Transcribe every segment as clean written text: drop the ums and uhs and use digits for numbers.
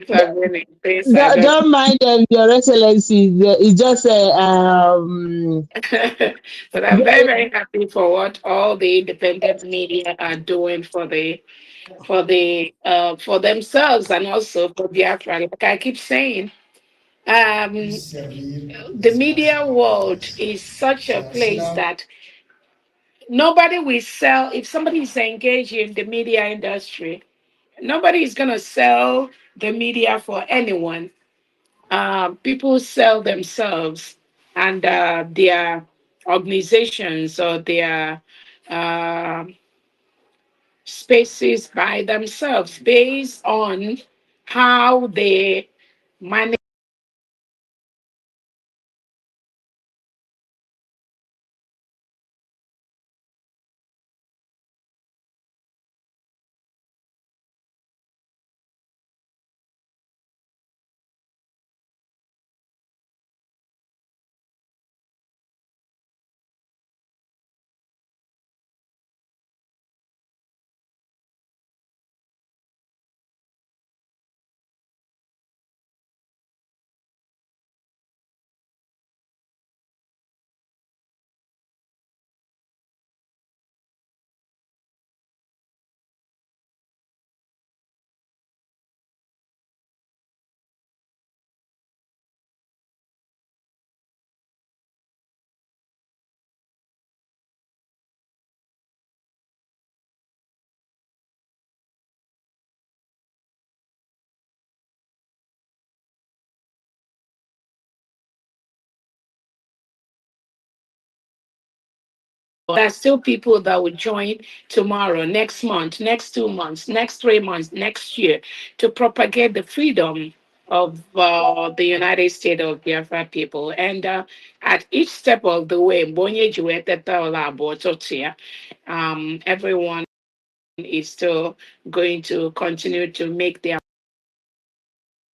Don't mind them, Your Excellency. It's just But I'm very, very happy for what all the independent media are doing for themselves and also for Biafra. Like I keep saying, um, the media world is such a place that nobody will sell. If somebody is engaged in the media industry, nobody is gonna sell the media for anyone. People sell themselves and their organizations or their uh, spaces by themselves based on how they manage. There's still people that will join tomorrow, next month, next 2 months, next 3 months, next year to propagate the freedom of the United States of Biafra people. And at each step of the way, everyone is still going to continue to make their.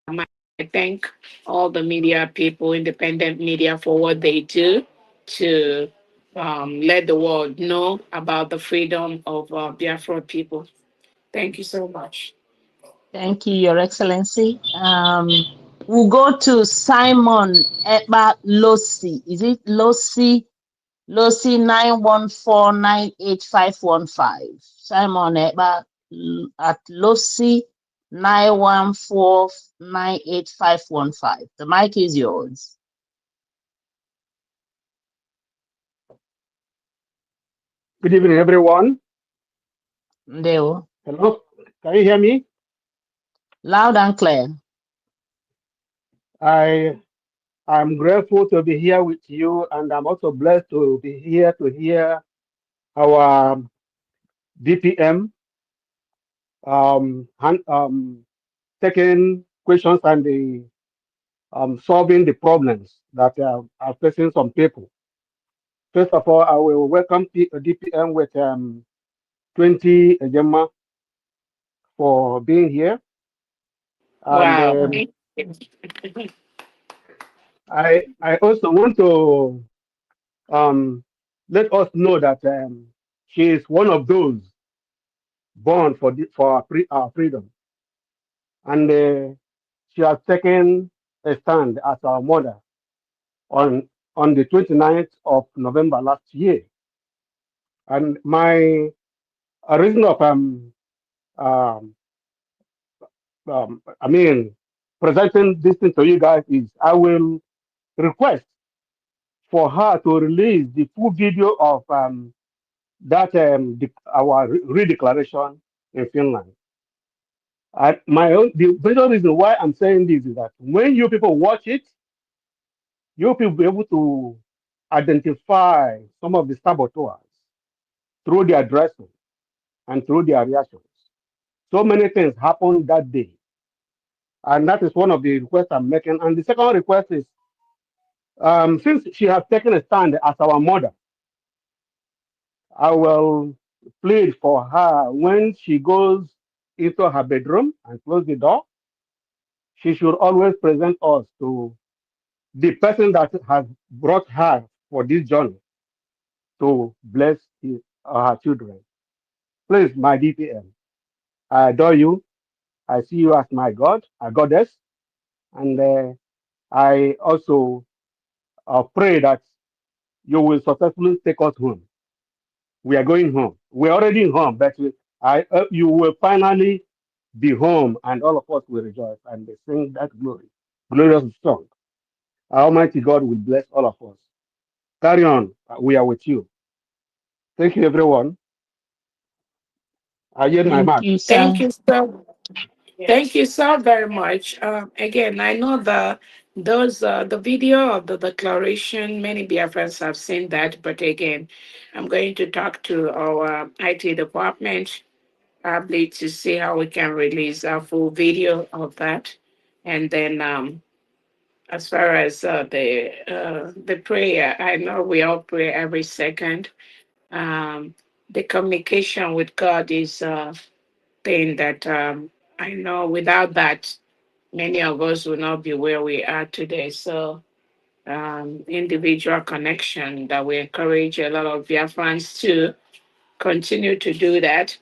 I thank all the media people, independent media, for what they do to let the world know about the freedom of Biafra people. Thank you so much. thank you, Your Excellency. We'll go to Simon Eba Losi. Is it Losi? Losi 9149815. Simon Eba at Losi 9149815. The mic is yours. Good evening, everyone. Ndeo. Hello, can you hear me? Loud and clear. I am grateful to be here with you, and I'm also blessed to be here to hear our DPM taking questions and the solving the problems that are facing some people. First of all, I will welcome DPM with 20 Ejema for being here, and Wow. I also want to um, let us know that she is one of those born for our freedom, and she has taken a stand as our mother on the 29th of November last year. And my reason of um, I mean presenting this thing to you guys is I will request for her to release the full video of our redeclaration in Finland. My own the major reason why I'm saying this is that when you people watch it, you people will be able to identify some of the saboteurs through their dressing and through their reactions. So many things happened that day, and that is one of the requests I'm making. And the second request is, since she has taken a stand as our mother, I will plead for her when she goes into her bedroom and close the door. She should always present us to the person that has brought her for this journey to bless her children. Please, my DPM, I adore you. I see you as my God, a goddess, and I also pray that you will successfully take us home. We are going home. We're already home, but you will finally be home, and all of us will rejoice and sing that glorious song. Almighty God will bless all of us. Carry on. We are with you. Thank you, everyone. I yield my Thank mark. you, Thank sir. you so Thank you so very much. Again, I know the video of the declaration. Many Biafrans have seen that, but again, I'm going to talk to our IT department probably to see how we can release a full video of that, and then as far as the prayer, I know we all pray every second. Um, the communication with God is thing that I know without that, many of us will not be where we are today. So, individual connection that we encourage a lot of Biafrans to continue to do that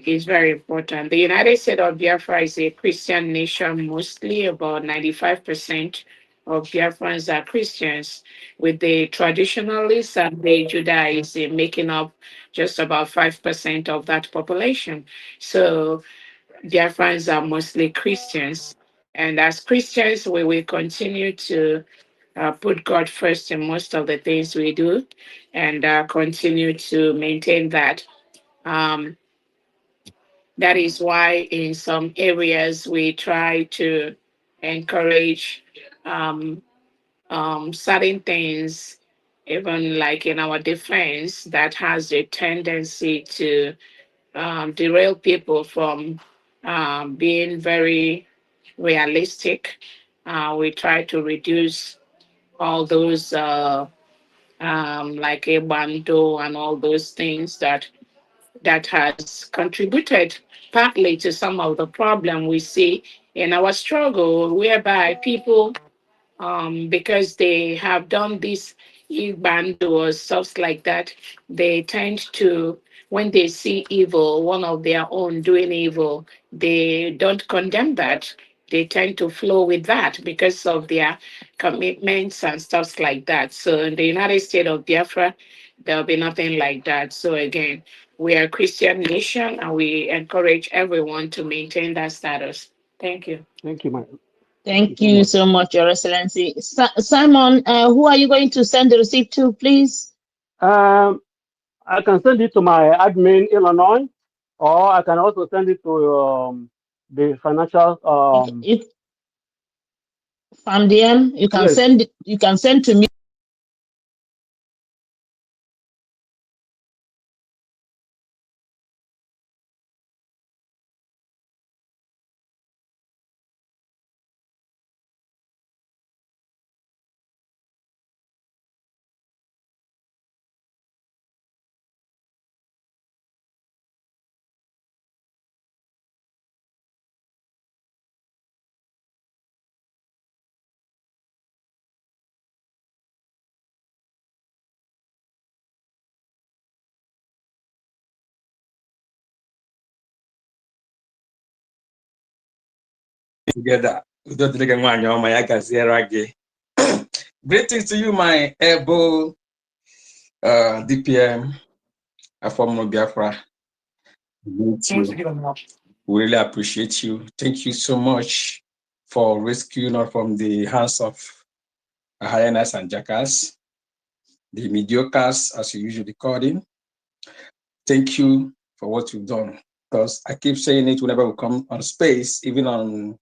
is very important. The United States of Biafra is a Christian nation, mostly about 95% of Biafrans are Christians, with the traditionalists and the Judaists making up just about 5% of that population. So Biafrans are mostly Christians. And as Christians, we will continue to put God first in most of the things we do and continue to maintain that. Um, that is why in some areas we try to encourage um, certain things, even like in our defense, that has a tendency to derail people from being very realistic. We try to reduce all those like a bando and all those things that has contributed partly to some of the problem we see in our struggle, whereby people because they have done this band or stuff like that, they tend to, when they see evil, one of their own doing evil, they don't condemn that. They tend to flow with that because of their commitments and stuff like that. So in the United States of Biafra, there'll be nothing like that. So again, we are a Christian nation and we encourage everyone to maintain that status. Thank you. Thank you, thank you Thank so you much. so much, Your Excellency. Simon, who are you going to send the receipt to, please? Um, I can send it to my admin Illinois, or I can also send it to the financial. If FAMDM, Yes, you can send to me. Together. Greetings to you, my able DPM, from Biafra. We really appreciate you. Thank you so much for rescuing us from the hands of hyenas and jackals, the mediocres, as you usually call them. Thank you for what you've done. Because I keep saying it whenever we come on space, even on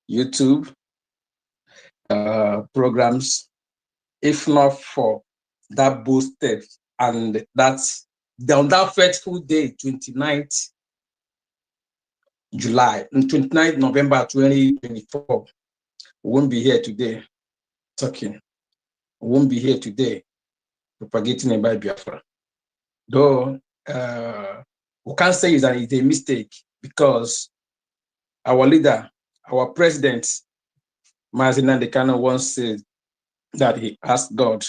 YouTube programs. If not for that boosted and that's on that fateful day, 29th July, 29th November 2024, we won't be here today talking. We won't be here today propagating about Biafra. Though we can't say it's a mistake because our leader, our president, Mazi Nandekano, once said that he asked God,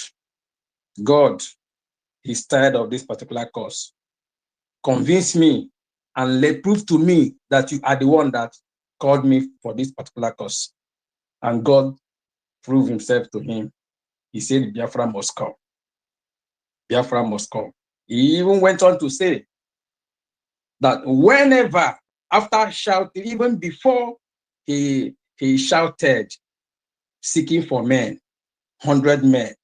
he's tired of this particular cause. Convince me and prove to me that you are the one that called me for this particular cause. And God proved himself to him. He said, Biafra must come. Biafra must come. He even went on to say that whenever, after shouting, even before he shouted, seeking for men, 100 men,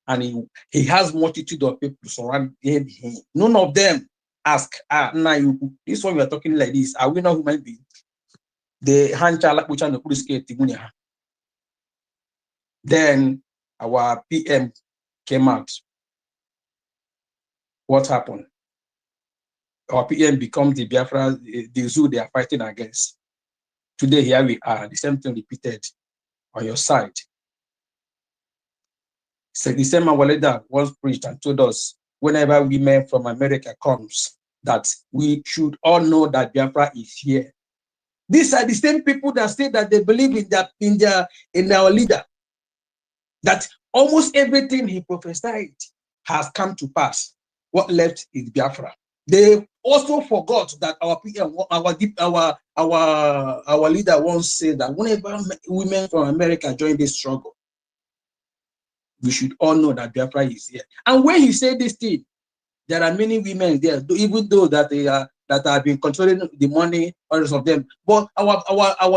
and he has multitude of people surrounding him. None of them ask, now this one we are talking like this, are we not human beings? The then our PM came out. What happened? Our PM becomes the Biafra, the zoo they are fighting against. Today, here we are, the same thing repeated on your side. So the same our leader once preached and told us, whenever women from America comes, that we should all know that Biafra is here. These are the same people that say that they believe in our leader. That almost everything he prophesied has come to pass. What left is Biafra. They also forgot that our leader once said that whenever women from America join this struggle, we should all know that Biafra is here. And when he said this thing, there are many women there, even though that they are that have been controlling the money, others of them. But our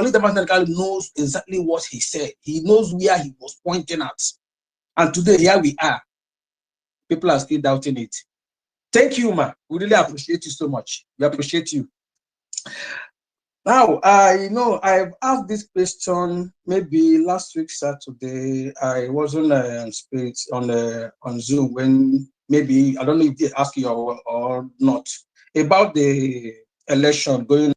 leader knows exactly what he said. He knows where he was pointing at. And today, here we are. People are still doubting it. Thank you, ma. We really appreciate you so much. We appreciate you. Now, I've asked this question maybe last week, Saturday. I wasn't on Zoom when maybe, I don't know if they asked you or not, about the election going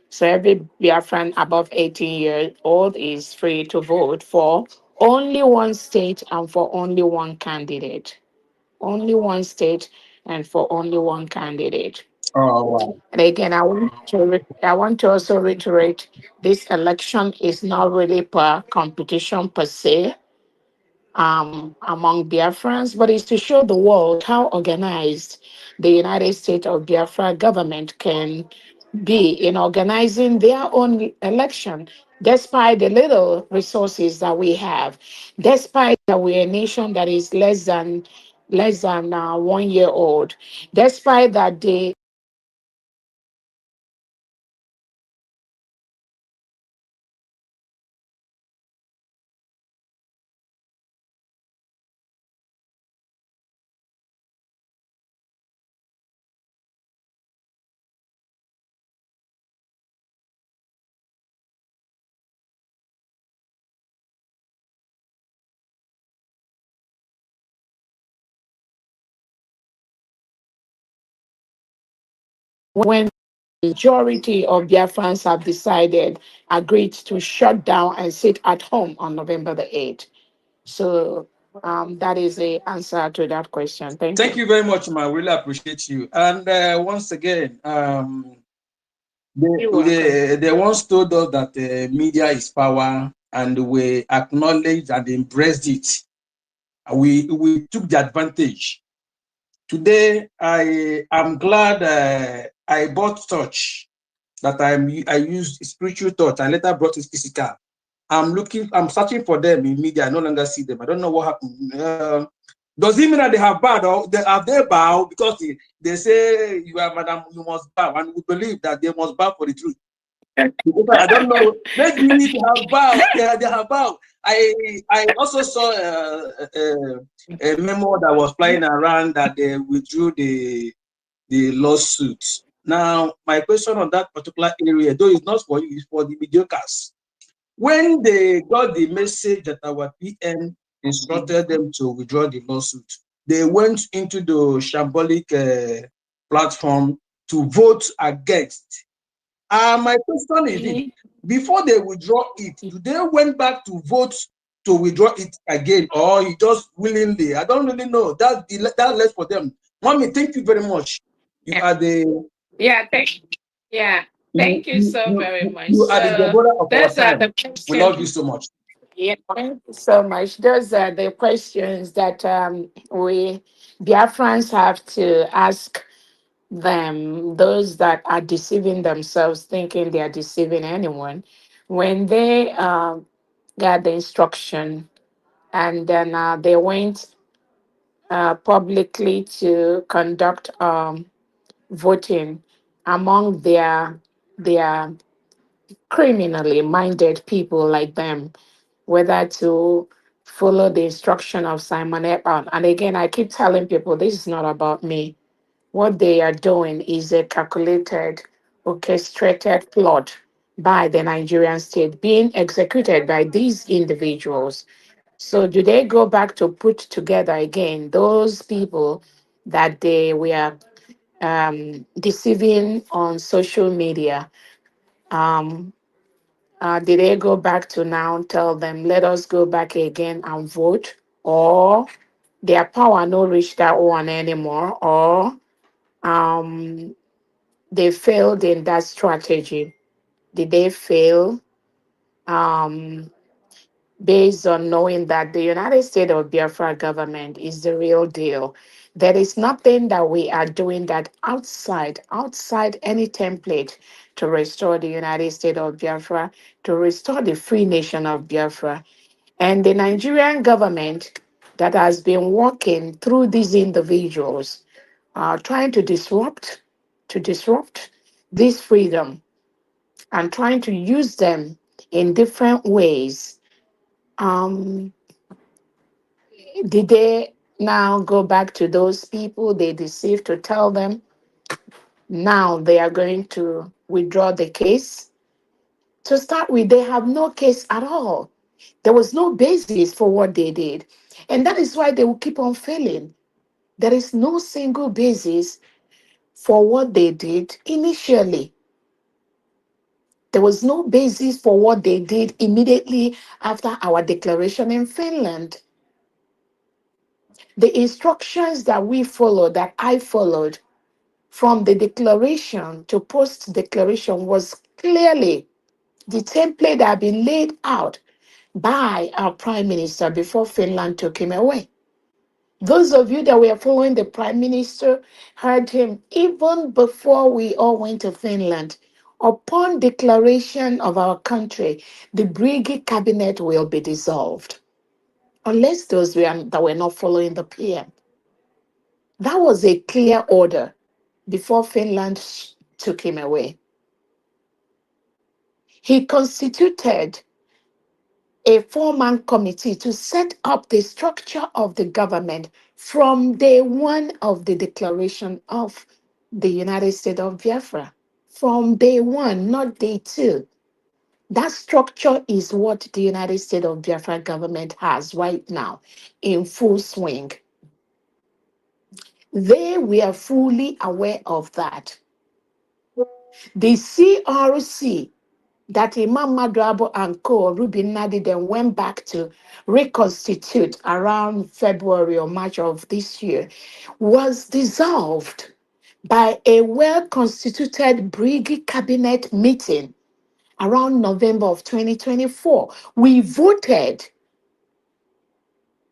So every Biafran above 18 years old is free to vote for only one state and for only one candidate. Only one state and for only one candidate. Oh, wow. And again, I want to also reiterate, this election is not really per competition per se among Biafrans, but it's to show the world how organized the United States of Biafra government can be in organizing their own election, despite the little resources that we have, despite that we're a nation that is less than 1 year old, despite that they when the majority of Biafrans have agreed to shut down and sit at home on November the 8th. So that is the answer to that question. Thank Thank you. you very much, ma. Really appreciate you. And once again, You're welcome. they once told us that media is power, and we acknowledged and embraced it. We took the advantage. Today, I am glad I bought touch, that I used spiritual touch. I later brought it physical. I'm searching for them in media. I no longer see them. I don't know what happened. Does it mean that they have bowed, or have they bowed because they say you are madam, you must bow, and we believe that they must bow for the truth? Because I don't know. Maybe they have bowed. They have bowed. I also saw a memo that was flying around that they withdrew the lawsuit. Now, my question on that particular area, though, is not for you, it's for the mediocres. When they got the message that our PM instructed them to withdraw the lawsuit, they went into the shambolic platform to vote against. My question is this: before they withdraw it, do they went back to vote to withdraw it again, or you just willingly? I don't really know. That left for them. Mommy, thank you very much. You are the Thank you so very much. you are the So Deborah of our those are time. the We love you questions. so much. Yeah, thank you so much. Those are the questions that we Biafrans have to ask them, those that are deceiving themselves, thinking they are deceiving anyone, when they got the instruction and then they went publicly to conduct voting among their criminally minded people like them, whether to follow the instruction of Simon Ekpa. And again, I keep telling people this is not about me. What they are doing is a calculated, orchestrated plot by the Nigerian state being executed by these individuals. So, do they go back to put together again those people that they were deceiving on social media? Um, did they go back to now tell them, let us go back again and vote? Or their power no reach that one anymore? Or um, they failed in that strategy? Did they fail um, based on knowing that the United States of Biafra government is the real deal? There is nothing that we are doing that outside any template to restore the United States of Biafra, to restore the free nation of Biafra. And the Nigerian government that has been working through these individuals, trying to disrupt this freedom and trying to use them in different ways. Um, did they now go back to those people they deceived to tell them now they are going to withdraw the case? To start with, they have no case at all. There was no basis for what they did. And that is why they will keep on failing. There is no single basis for what they did initially. There was no basis for what they did immediately after our declaration in Finland. The instructions that we followed, that I followed from the declaration to post declaration, was clearly the template that had been laid out by our prime minister before Finland took him away. Those of you that were following the prime minister heard him even before we all went to Finland. Upon declaration of our country, the Brigade cabinet will be dissolved, unless those that were not following the PM. That was a clear order before Finland took him away. He constituted a four-man committee to set up the structure of the government from day one of the declaration of the United States of Biafra. From day one, not day two. That structure is what the United States of Biafra government has right now in full swing. They were fully aware of that. The CRC that Imam Madrabo and co. Ruben Nadi then went back to reconstitute around February or March of this year was dissolved by a well-constituted Brigade cabinet meeting around November of 2024. We voted.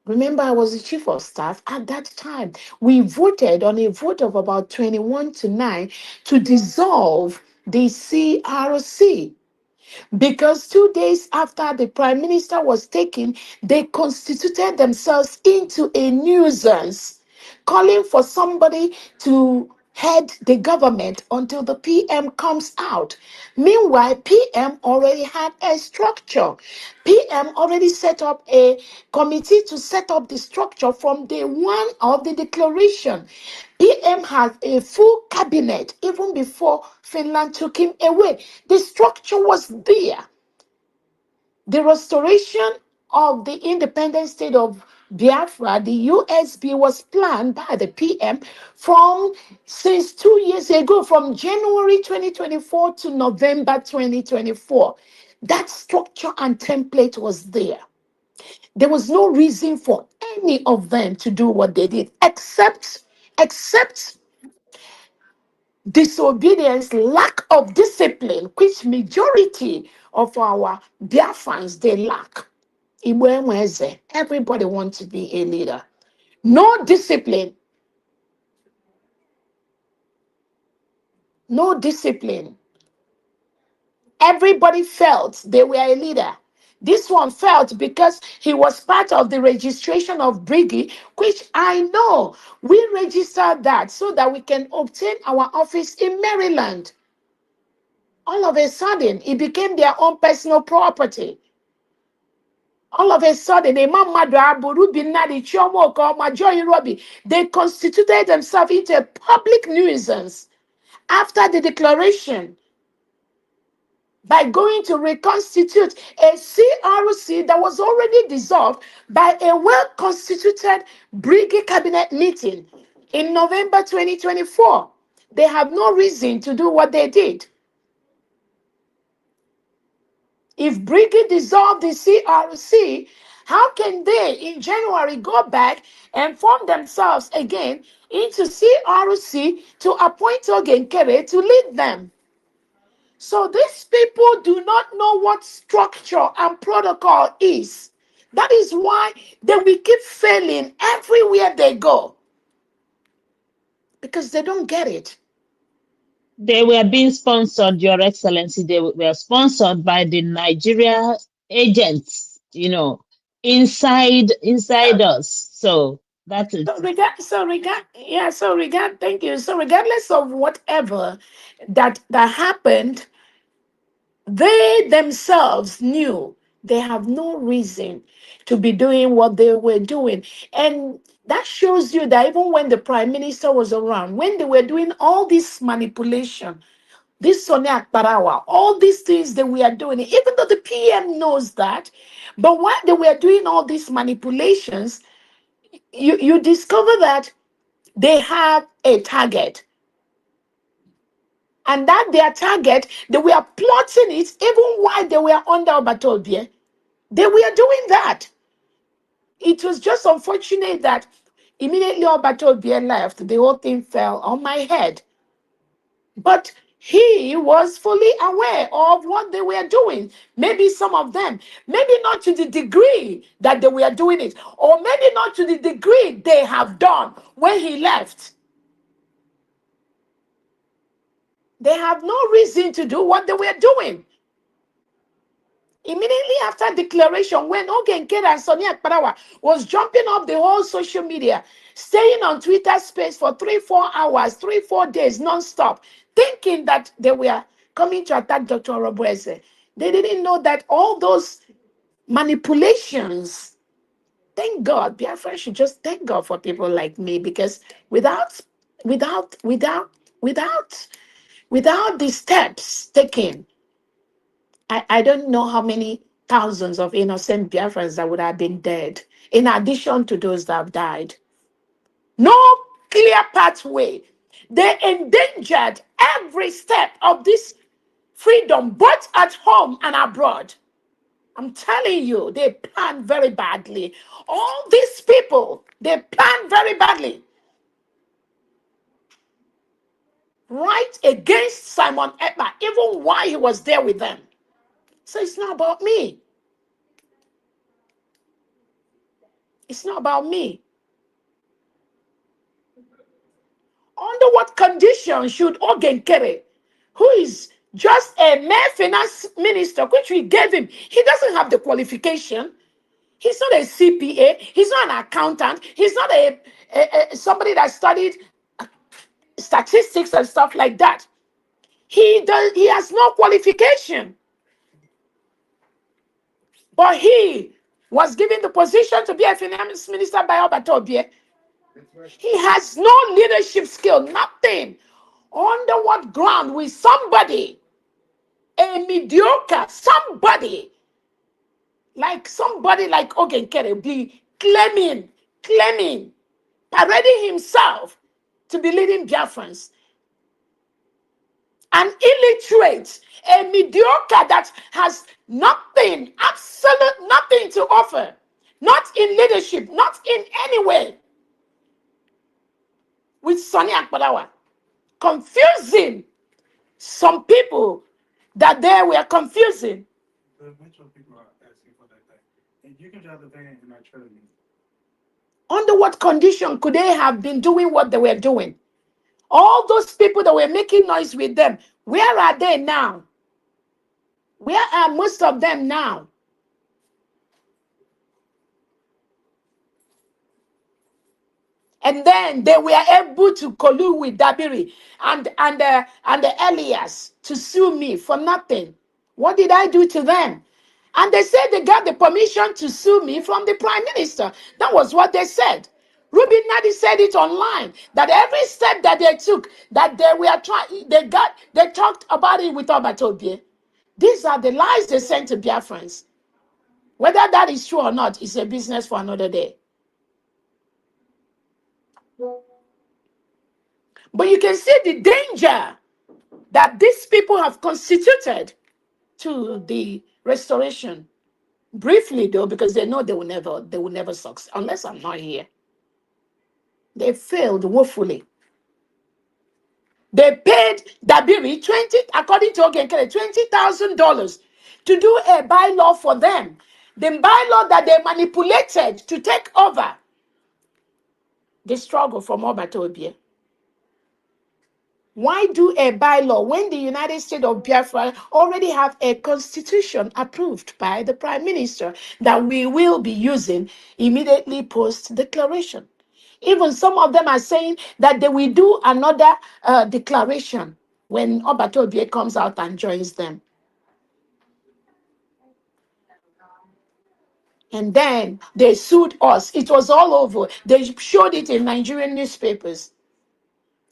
Remember, I was the chief of staff at that time. We voted on a vote of about 21 to 9 to dissolve the CRC. Because 2 days after the prime minister was taken, they constituted themselves into a nuisance, calling for somebody to head the government until the PM comes out. Meanwhile, PM already had a structure. PM already set up a committee to set up the structure from day one of the declaration. PM had a full cabinet even before Finland took him away. The structure was there. The restoration of the independent state of Biafra, the USB, was planned by the PM since 2 years ago, from January 2024 to November 2024. That structure and template was there. There was no reason for any of them to do what they did, except disobedience, lack of discipline, which majority of our Biafrans they lack. Everybody wants to be a leader. No discipline. No discipline. Everybody felt they were a leader. This one felt because he was part of the registration of Briggy, which I know we registered that so that we can obtain our office in Maryland. All of a sudden, it became their own personal property. All of a sudden, they constituted themselves into a public nuisance after the declaration by going to reconstitute a CRC that was already dissolved by a well-constituted Brigade cabinet meeting in November 2024. They have no reason to do what they did. If Brigade dissolved the CRC, how can they in January go back and form themselves again into CRC to appoint Ogenkere to lead them? So these people do not know what structure and protocol is. That is why they will keep failing everywhere they go. Because they don't get it. They were being sponsored, Your Excellency. They were sponsored by the Nigeria agents, inside us. So that's it. Thank you. So regardless of whatever that happened, they themselves knew they have no reason to be doing what they were doing. And that shows you that even when the prime minister was around, when they were doing all this manipulation, this Sonia Akbarawa, all these things that we are doing, even though the PM knows that, but while they were doing all these manipulations, you discover that they have a target. And that their target, they were plotting it even while they were under Obatobie. They were doing that. It was just unfortunate that immediately Obatobie left, the whole thing fell on my head. But he was fully aware of what they were doing. Maybe some of them, maybe not to the degree that they were doing it, or maybe not to the degree they have done when he left. They have no reason to do what they were doing. Immediately after declaration, when Ogenkere and Sonia Akbarawa was jumping up the whole social media, staying on Twitter space for 3-4 hours, 3-4 days non-stop, thinking that they were coming to attack Dr. Roboese. They didn't know that all those manipulations, thank God, Biafra should just thank God for people like me, because without the steps taken, I don't know how many thousands of innocent Biafrans that would have been dead, in addition to those that have died. No clear pathway. They endangered every step of this freedom, both at home and abroad. I'm telling you, they planned very badly. All these people, they planned very badly. Right against Simon Ekpa, even while he was there with them. So it's not about me. It's not about me. Under what condition should Ogenkere, who is just a mere finance minister, which we gave him. He doesn't have the qualification. He's not a CPA. He's not an accountant. He's not somebody that studied statistics and stuff like that. He has no qualification. But he was given the position to be a finance minister by Obatobie. He has no leadership skill, nothing. Under what ground will somebody, a mediocre, somebody like Ogenkere be claiming, parading himself to be leading Biafrans? An illiterate, a mediocre that has nothing, absolute nothing to offer, not in leadership, not in any way, with Sonny Akbalawa, confusing some people that they were confusing. Under what condition could they have been doing what they were doing? All those people that were making noise with them, where are they now? Where are most of them now? And then they were able to collude with Dabiri and the Elias to sue me for nothing. What did I do to them? And they said they got the permission to sue me from the Prime Minister. That was what they said. Ruby Nadi said it online, that every step that they took, that they were trying, they talked about it with Obatobie. These are the lies they sent to Biafrans. Whether that is true or not is a business for another day. But you can see the danger that these people have constituted to the restoration. Briefly, though, because they know they will never succeed unless I'm not here. They failed woefully. They paid Dabiri according to Ogenkere, $20,000 to do a bylaw for them. The bylaw that they manipulated to take over the struggle from Obatobie. Why do a bylaw when the United States of Biafra already have a constitution approved by the Prime Minister that we will be using immediately post-declaration? Even some of them are saying that they will do another declaration when Obatobie comes out and joins them. And then they sued us. It was all over. They showed it in Nigerian newspapers.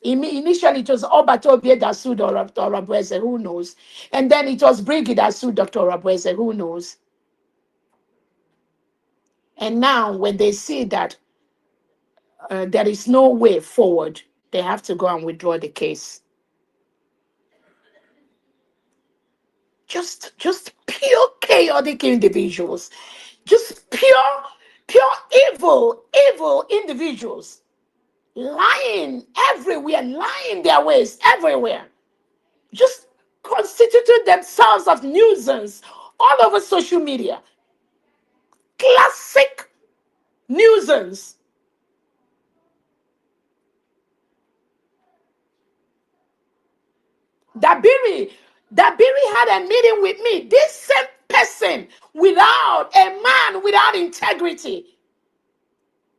Initially, it was Obatobie that sued Dr. Rabweze, who knows? And then it was Brigid that sued Dr. Rabweze, who knows? And now, when they see that there is no way forward, they have to go and withdraw the case. Just pure chaotic individuals. Just pure evil individuals. Lying everywhere, lying their ways everywhere. Just constituted themselves of nuisance all over social media. Classic nuisance. Dabiri had a meeting with me. This same person, without a man without integrity,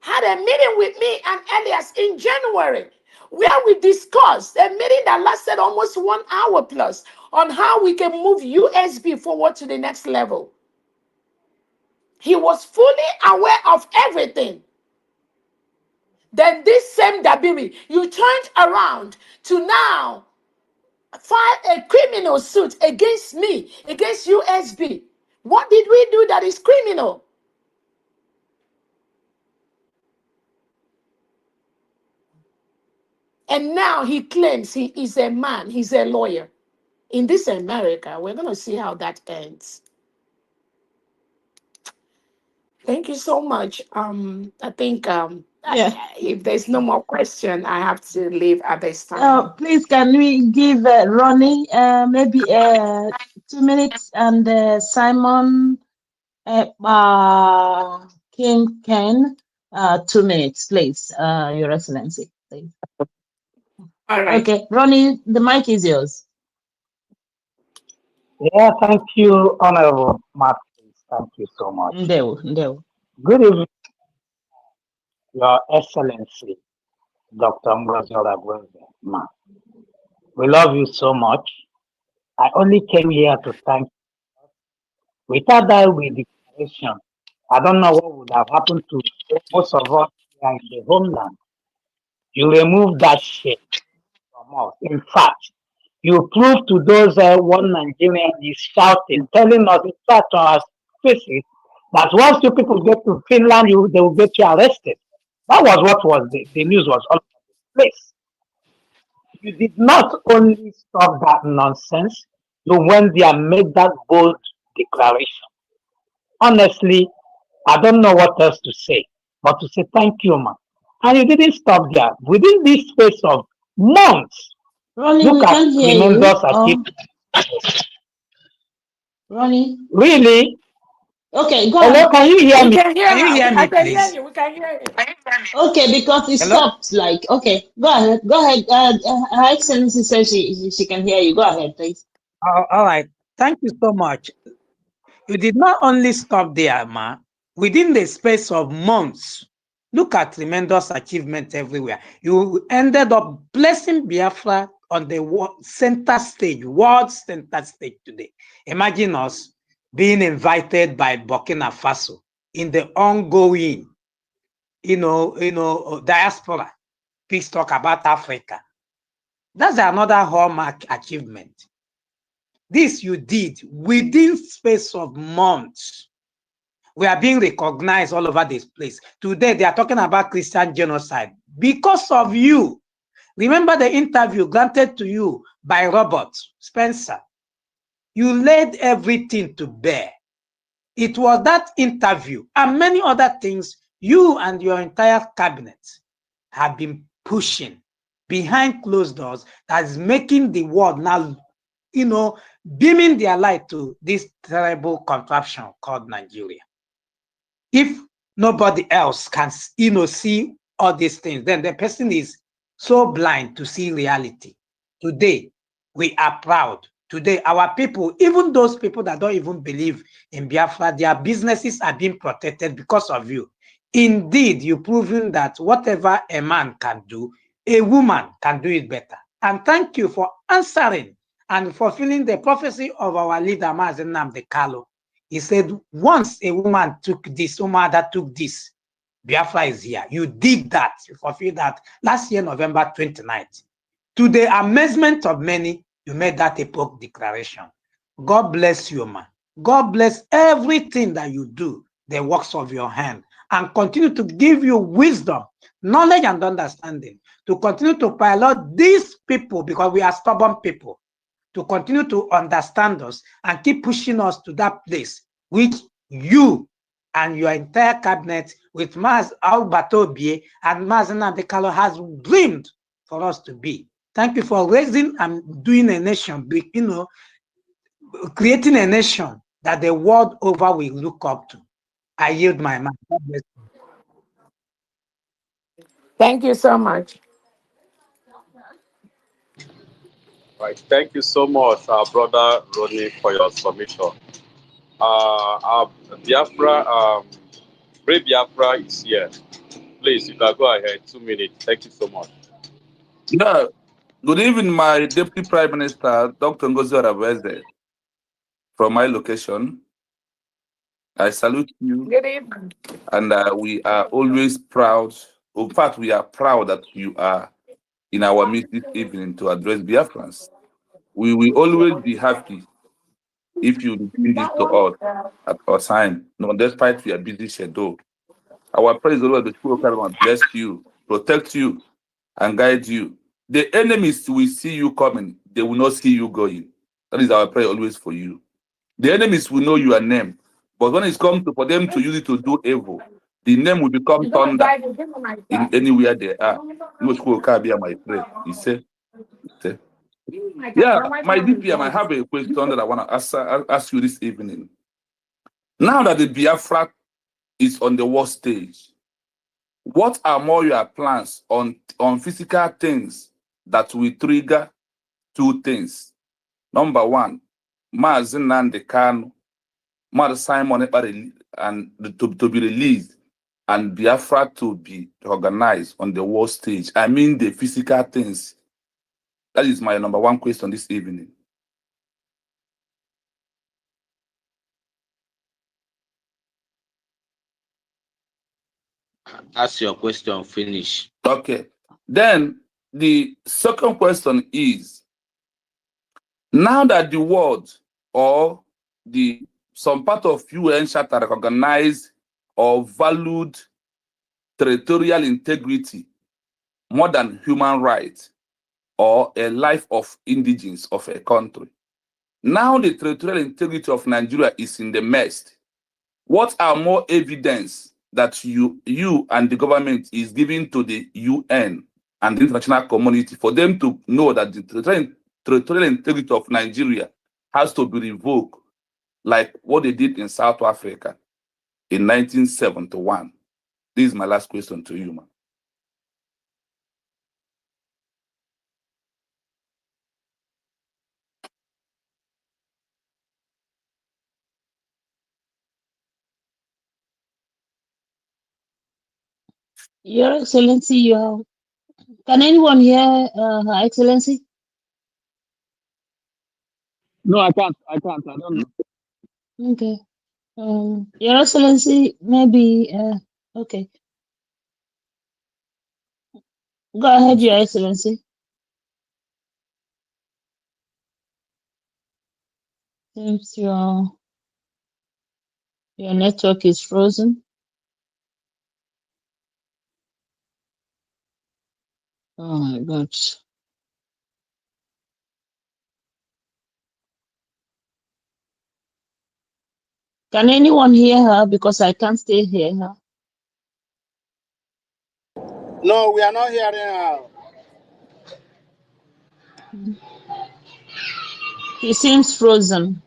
had a meeting with me and Elias in January, where we discussed a meeting that lasted almost 1 hour plus on how we can move USB forward to the next level. He was fully aware of everything. Then this same Dabiri, you turned around to now file a criminal suit against me, against USB. What did we do that is criminal? And now he claims he is a man, he's a lawyer. In this America, we're going to see how that ends. Thank you so much. I think if there's no more question, I have to leave at this time. Please, can we give Ronnie maybe 2 minutes and Simon King Ken 2 minutes, please, Your Excellency, please. All right. Okay, Ronnie, the mic is yours. Yeah, thank you, Honorable Martins. Thank you so much. Ndewo, ndewo. Good evening, Your Excellency, Dr. Mbazola Ma. We love you so much. I only came here to thank you. Without that with declaration, I don't know what would have happened to most of us here in the homeland. You removed that shit from us. In fact, you proved to those one Nigerian is shouting, telling us in fact to our faces that once you people get to Finland, they will get you arrested. That was what was the news was all over the place. You did not only stop that nonsense, you went there and made that bold declaration. Honestly, I don't know what else to say, but to say thank you, man. And you didn't stop there. Within this space of months, Ronnie, look we at can't hear you. tremendous achievement. Ronnie. Really? Okay, go Hello, ahead. can you hear We me? can hear Can you her. hear I me, can hear please? you. We can hear you. Okay, because it Hello? stopped. Like, okay, go ahead. Go ahead. Her Excellency says she can hear you. Go ahead, please. All right. Thank you so much. You did not only stop there, ma. Within the space of months, look at tremendous achievement everywhere. You ended up blessing Biafra on the center stage, world center stage today. Imagine us being invited by Burkina Faso in the ongoing, diaspora. Peace talk about Africa. That's another hallmark achievement. This you did within space of months. We are being recognized all over this place. Today, they are talking about Christian genocide because of you. Remember the interview granted to you by Robert Spencer. You laid everything to bear. It was that interview and many other things you and your entire cabinet have been pushing behind closed doors that is making the world now, beaming their light to this terrible contraption called Nigeria. If nobody else can, see all these things, then the person is so blind to see reality. Today, we are proud. Today, our people, even those people that don't even believe in Biafra, their businesses are being protected because of you. Indeed, you've proven that whatever a man can do, a woman can do it better. And thank you for answering and fulfilling the prophecy of our leader, Mazen Nnamdi Kanu. He said, once a woman took this, woman that took this, Biafra is here. You did that. You fulfilled that last year, November 29th. To the amazement of many, you made that epoch declaration. God bless you, man. God bless everything that you do, the works of your hand, and continue to give you wisdom, knowledge, and understanding to continue to pilot these people, because we are stubborn people, to continue to understand us and keep pushing us to that place which you and your entire cabinet with Maz Alberto Bie and Mazen Nnamdi Kanu has dreamed for us to be. Thank you for raising and doing a nation, creating a nation that the world over will look up to. I yield my mind. God bless you. Thank you so much. Right. Thank you so much, our brother Ronnie, for your submission. Our Biafra, Brave Biafra is here. Please, you can go ahead. 2 minutes. Thank you so much. Yeah. Good evening, my Deputy Prime Minister, Dr. Ngozi Oraveze, from my location. I salute you, Good evening. and we are always proud. In fact, we are proud that you are in our midst this evening to address Biafrans. We will always be happy if you bring this to us at our time, despite your busy schedule. Our praise the Lord, the Spirit of God bless you, protect you, and guide you. The enemies will see you coming, they will not see you going. That is our prayer always for you. The enemies will know your name, but when it's come for them to use it to do evil, the name will become thunder in anywhere they are. You will be my prayer. He said, yeah, my DPM, I have a question that I want to ask you this evening. Now that the Biafra is on the war stage, what are more your plans on physical things that will trigger two things? Number one, Mazi Nnamdi Kanu, Mazi Simon Ekpa and to be released, and Biafra to be organized on the world stage. I mean the physical things. That is my number one question this evening. Ask your question, finish. Okay. Then the second question is, now that the world or some part of UN Charter recognized or valued territorial integrity more than human rights or a life of indigenes of a country. Now the territorial integrity of Nigeria is in the mess. What are more evidence that you and the government is giving to the UN and the international community for them to know that the territorial integrity of Nigeria has to be revoked, like what they did in South Africa in 1971? This is my last question to you, man. Your Excellency, can anyone hear Her Excellency? No, I can't. I don't know. Okay. Your Excellency, maybe, okay. Go ahead, Your Excellency. Seems your network is frozen. Oh my gosh. Can anyone hear her? Because I can't still hear her. No, we are not hearing her. She seems frozen.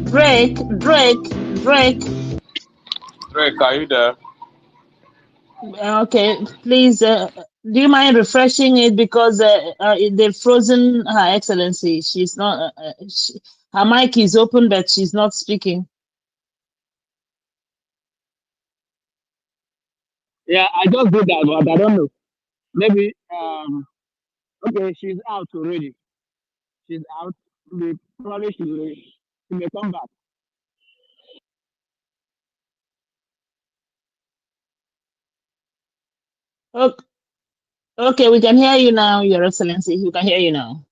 Drake, Drake, are you there? okay, please, do you mind refreshing it, because they've frozen Her Excellency. She's not, her mic is open, but she's not speaking. Yeah, I just did that, but I don't know. Maybe okay, she's out already. She's out. Probably she may come back. Okay, we can hear you now, Your Excellency. We can hear you now.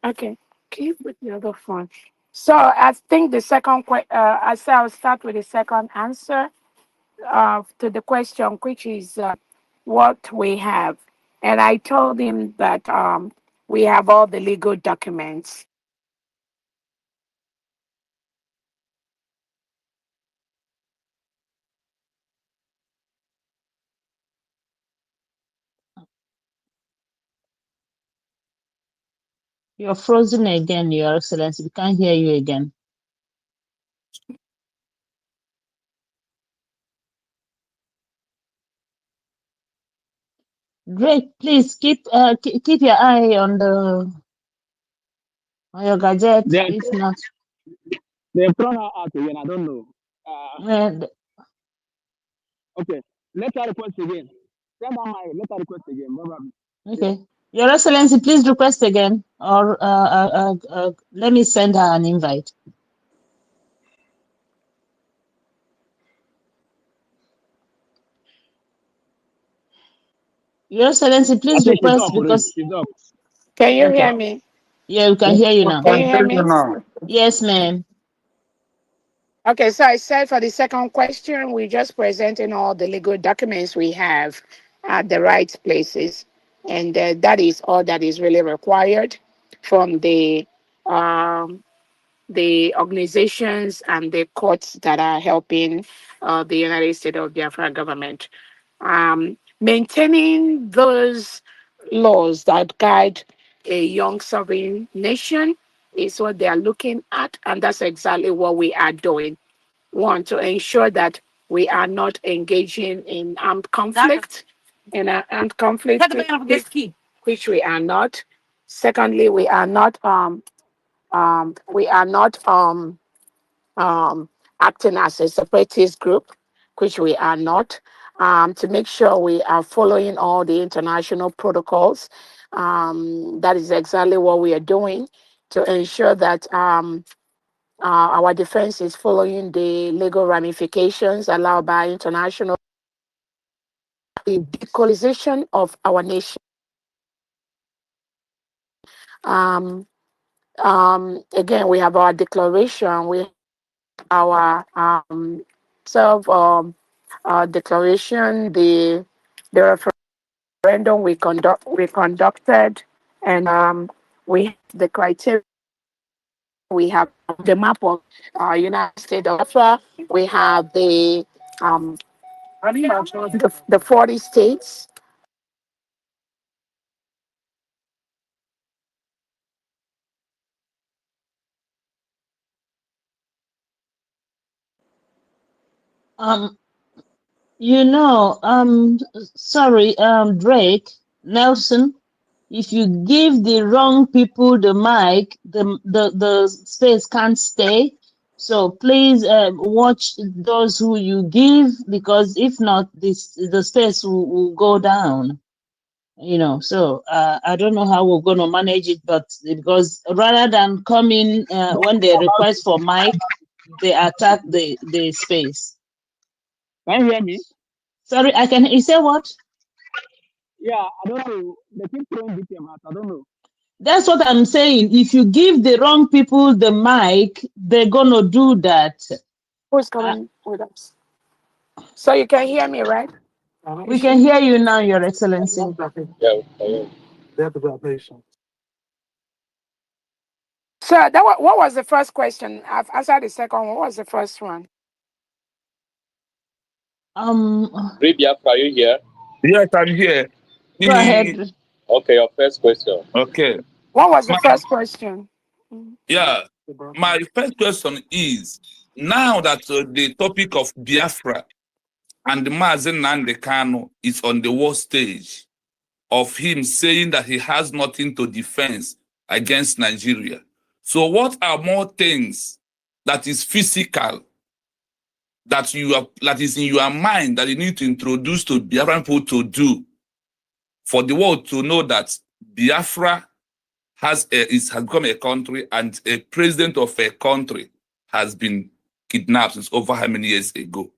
Okay, can you put the other phone? So I think the second I say I'll start with the second answer to the question, which is what we have. And I told him that we have all the legal documents. You're frozen again, Your Excellency. We can't hear you again. Drake, please keep your eye on your gadget. If not, They've thrown her out again. I don't know. Okay, let her request again. Send her my let her request again. Okay, Your Excellency, please request again, or let me send her an invite. Your Excellency, please request, because she's up. Can you hear me? Yeah, we can hear you now. Can you hear me? Yes, ma'am. Okay, so I said for the second question, we're just presenting all the legal documents we have at the right places. And that is all that is really required from the organizations and the courts that are helping the United States of Biafra government. Maintaining those laws that guide a young sovereign nation is what they are looking at, and that's exactly what we are doing. One, to ensure that we are not engaging in armed conflict, which we are not. Secondly, we are not acting as a separatist group, which we are not. To make sure we are following all the international protocols. That is exactly what we are doing to ensure that our defense is following the legal ramifications allowed by international decolonization of our nation. Again, we have our declaration, we have our self declaration, the referendum we conducted, and we have the criteria. We have the map of United States of Biafra. We have the 40 states. Sorry, Drake, Nelson, if you give the wrong people the mic, the space can't stay. So please watch those who you give, because if not, the space will go down. So I don't know how we're going to manage it, but because rather than coming when they request for mic, they attack the space. Can you hear me? Sorry, you say what? Yeah, I don't know. They keep throwing BTM out. I don't know. That's what I'm saying. If you give the wrong people the mic, they're gonna do that. Who's coming with us? So you can hear me, right? We can hear you now, Your Excellency. Yeah. They have to be patient. So what was the first question? I've answered the second one. What was the first one? Biafra, are you here? Yes, I'm here. Go ahead. Okay, your first question. Okay. What was the first question? Yeah, my first question is, now that the topic of Biafra and Mazen Nnamdi Kanu is on the war stage of him saying that he has nothing to defend against Nigeria. So what are more things that is physical that is in your mind that you need to introduce to Biafran people to do for the world to know that Biafra has become a country and a president of a country has been kidnapped since over how many years ago?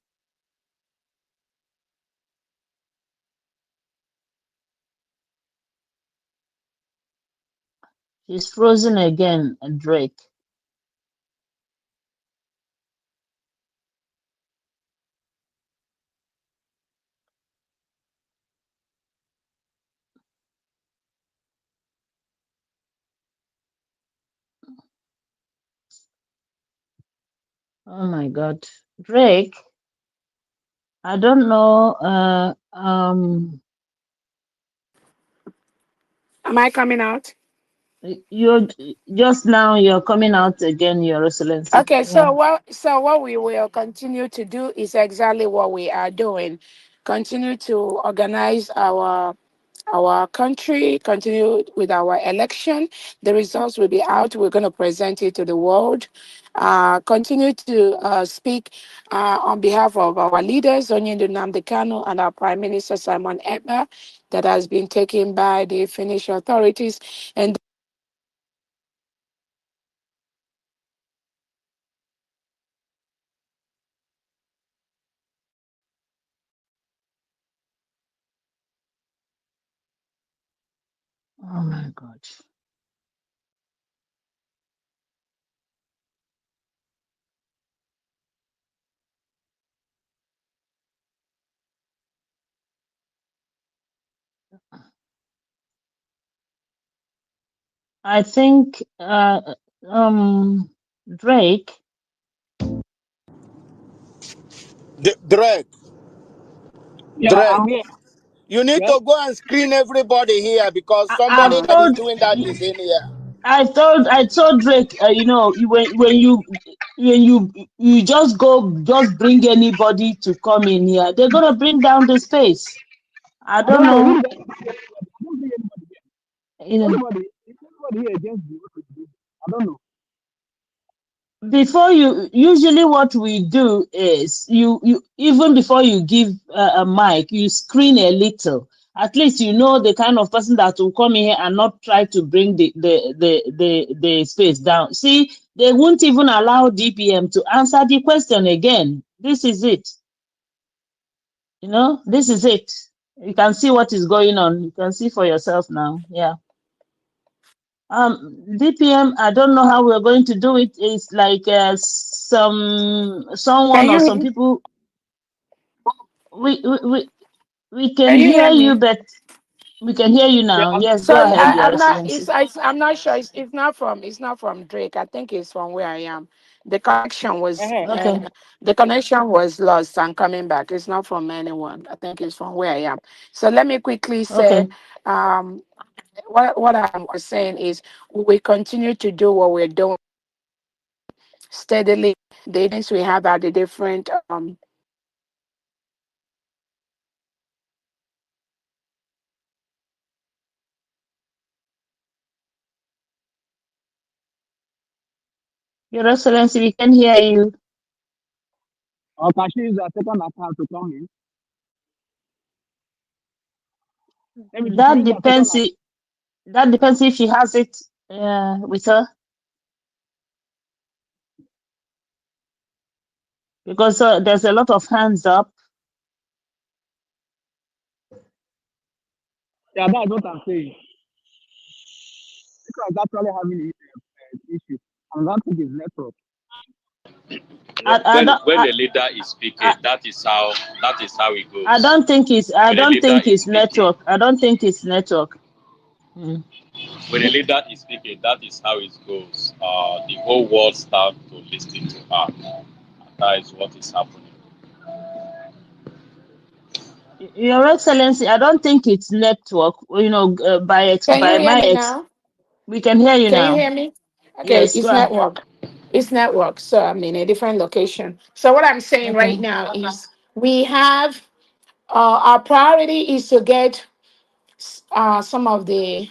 He's frozen again, Drake. Oh my God, Drake. I don't know. Am I coming out? You're coming out again, Your Excellency. Okay, so what we will continue to do is exactly what we are doing. Continue to organize our country, continue with our election. The results will be out. We're going to present it to the world. Continue to speak on behalf of our leaders, Onyindu Nnamdi Kanu, and our Prime Minister Simon Ekpa, that has been taken by the Finnish authorities. And oh my God. I think Drake. Drake, Yeah, Drake, I'm here. you need Yes. to go and screen everybody here because I somebody that is told doing that is in here. I told Drake, when when you just bring anybody to come in here, they're gonna bring down the space. I I don't don't know. know. Really, I don't think anybody here. You know, Everybody here against the what we do. I don't know. before you usually what we do is you even before you give a mic, you screen a little. At least you know the kind of person that will come in here and not try to bring the space down. See, they won't even allow DPM to answer the question again. This is it. You know, this is it. You can see what is going on. You can see for yourself now. Yeah. DPM, I don't know how we're going to do it. It's like Can someone or some you people. We we we, we can can you hear hear you, me? but we can hear you Yeah, now. I'm, Yes, So go ahead, Your I'm not. Excellency. I'm not sure. It's not from Drake. I think it's from where I am. The connection was Okay, the connection was lost and coming back. It's not from anyone. I think it's from where I am. So let me quickly say, okay. um, what I was saying is we continue to do what we're doing steadily. The events we have at the different Your Excellency, we can hear you. or can she use a second account to come in? Maybe she should That use a second depends. account. That depends if she has it with her, because there's a lot of hands up. Yeah, that's what I'm saying. Because that's actually having an issue. And that thing is network. I When don't. the leader is speaking, that is how it I goes. don't think it's. I When the don't leader think is it's speaking, network. I don't think it's network. Mm. when the leader is speaking, that is how it goes. The whole world starts to listen to her. That is what is happening. Your Excellency, I don't think it's network. You know, can you by hear my me ex, now? we can hear you Can you now. hear me? Okay, Yes, go it's ahead. network. It's network. So I'm in a different location. So what I'm saying right Okay. now is we have our priority is to get some of the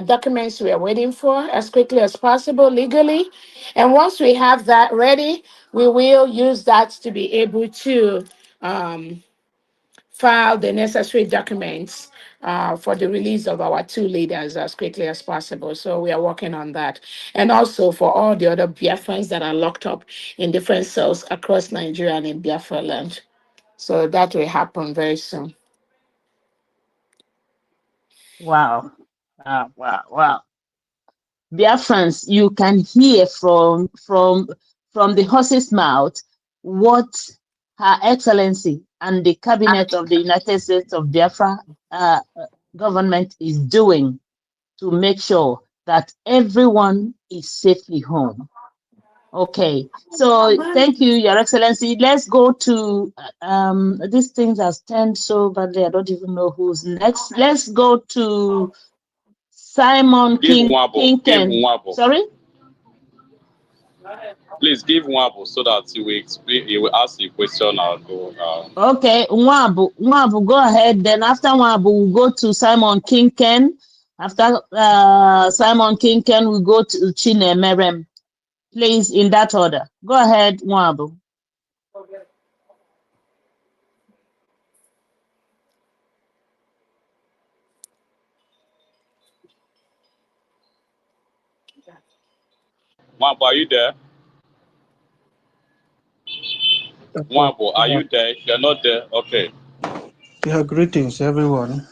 documents we are waiting for as quickly as possible legally. And once we have that ready, we will use that to be able to um, file the necessary documents for the release of our two leaders as quickly as possible. So we are working on that. And also for all the other Biafrans that are locked up in different cells across Nigeria and in Biafra land. So that will happen very soon. Wow. Wow. Wow. Wow. Biafrans, you can hear from the horse's mouth what Her Excellency and the Cabinet of the United States of Biafra government is doing to make sure that everyone is safely home. Okay, so thank you, Your Excellency. Let's go to these things have turned so badly. I don't even know who's next. Let's go to Simon Give Nwabo. Give Kinken. Nwabo. Sorry? Please give Nwabo so that he will explain. He will ask the question. I'll go. Okay, Nwabu, go ahead. Then after Nwabu, we'll go to Simon Kinken. After Simon Kinken, we go to Chinemerem. Please, in that order. Go ahead, Nwabu. Nwabo, are you there? Okay. Nwabo, are you there? If you're not there, okay. Yeah, greetings, everyone.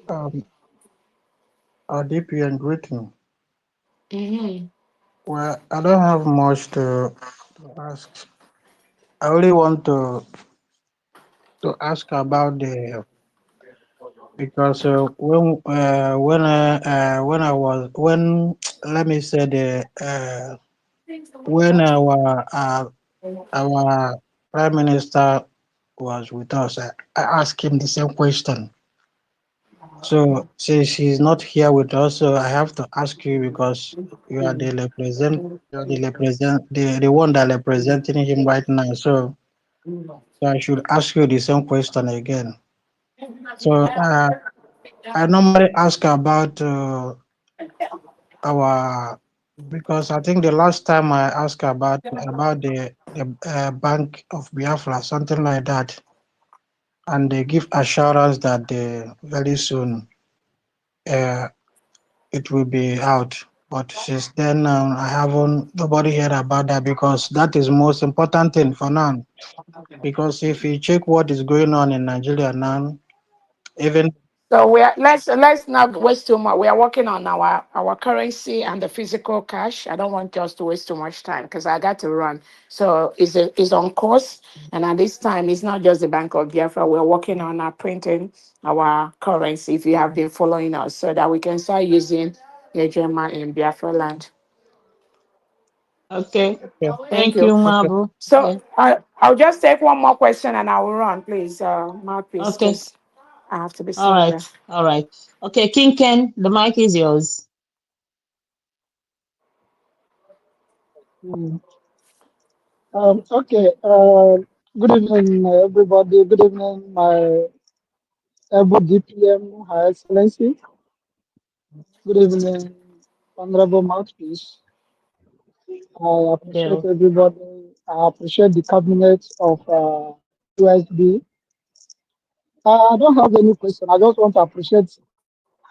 Um, DPN greeting. Mhm. Well, I don't have much to ask. I only want to ask about the because when I was when let me say the when our prime minister was with us, I asked him the same question. So since she's not here with us, so I have to ask you because you are the one that representing him right now. So I should ask you the same question again. So I normally ask about our because I think the last time I asked about the Bank of Biafra, something like that, and they give assurance that very soon uh, it will be out. But since then, I haven't nobody heard about that because that is most important thing for now. Because if you check what is going on in Nigeria now, even So let's not waste too much. We are working on our currency and the physical cash. I don't want us to waste too much time because I got to run. So it's on course, and at this time, it's not just the Bank of Biafra. We're working on our printing our currency. If you have been following us, so that we can start using Ejema in Biafra land. Okay. yeah, Thank Thank you. you, okay, Mabu. So Yeah. I'll just take one more question and I will run, please. Mouthpiece, Okay. because I have to be All somewhere. right. All right. Okay, King Ken, the mic is yours. Mm. Okay. Good evening, everybody. Good evening, my able DPM, High Excellency. Good evening, Honorable Mouthpiece. I appreciate Yeah. everybody. I appreciate the cabinet of USB. I don't have any question. I just want to appreciate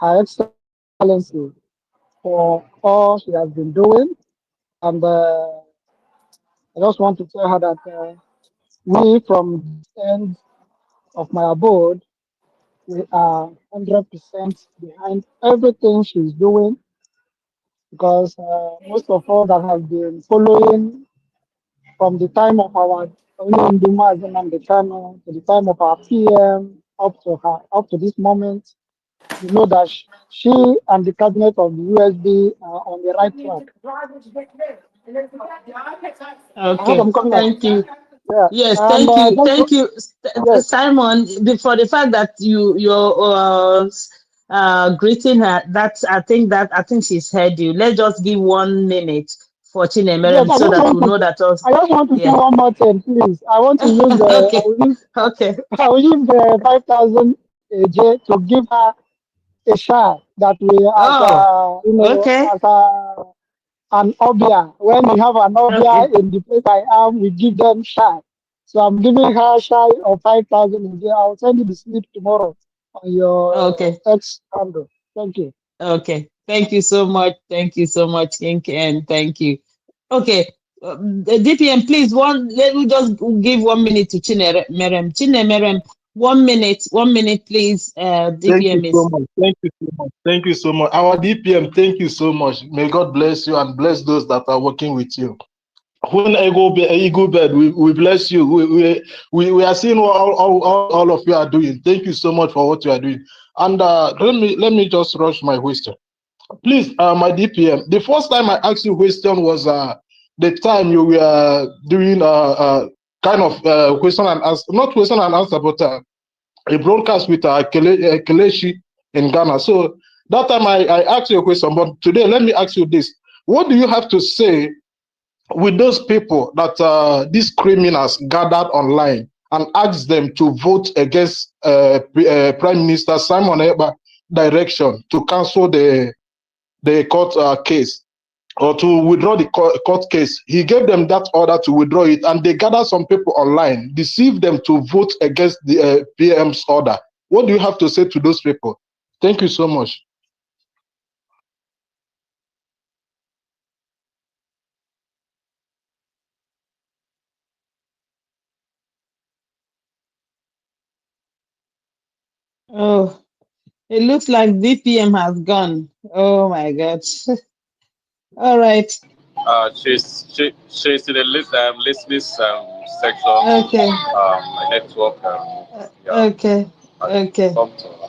Her Excellency for all she has been doing. And I just want to tell her that we from this end of my abode, we are 100% behind everything she's doing because most of us that have been following from the time of our Nduma and the channel to the time of our PM up to this moment, we know that she and the cabinet of the USB are on the right track. I hope Okay. I'm coming across. Thank you. Yeah, Yes, and thank you. just Thank you, yes, Simon, for the fact that you're greeting her. I think she's heard you. Let's just give 1 minute for yes. Chinemerem so that we know that us. I just want to say Yeah. one more thing, please. I want to use Okay. Okay. I will use the 5,000 AJ to give her a share that we as Oh, okay. as an obia. When we have an Okay. obia in the place I am, we give them share. So I'm giving her share of 5,000 AJ. I'll send you the slip tomorrow on your Okay. X handle. Thank you. Okay. Thank you so much. Thank you so much, King, and thank you. Okay. The DPM, please, let me just give 1 minute to Chinemerem. Chinemerem, 1 minute, 1 minute, please. Thank you DPM so is. much. Thank you so much. Thank you so much. Our DPM, thank you so much. May God bless you and bless those that are working with you. When I go bed, we bless you. We are seeing what all of you are doing. Thank you so much for what you are doing. And let me just rush my question. Please, my DPM. The first time I asked you question was the time you were doing kind of question and answer, not question and answer, but a broadcast with Kelechi in Ghana. So that time I asked you a question, but today let me ask you this: what do you have to say with those people that these criminals gathered online and asked them to vote against Prime Minister Simon Ekpa direction to cancel the court case or to withdraw the court case? He gave them that order to withdraw it, and they gathered some people online, deceived them to vote against the PM's order. What do you have to say to those people? Thank you so much. Oh, it looks like DPM has gone. Oh my God. All right. She's in the listening section. Okay. My network. Yeah. Okay. I Okay. come to her.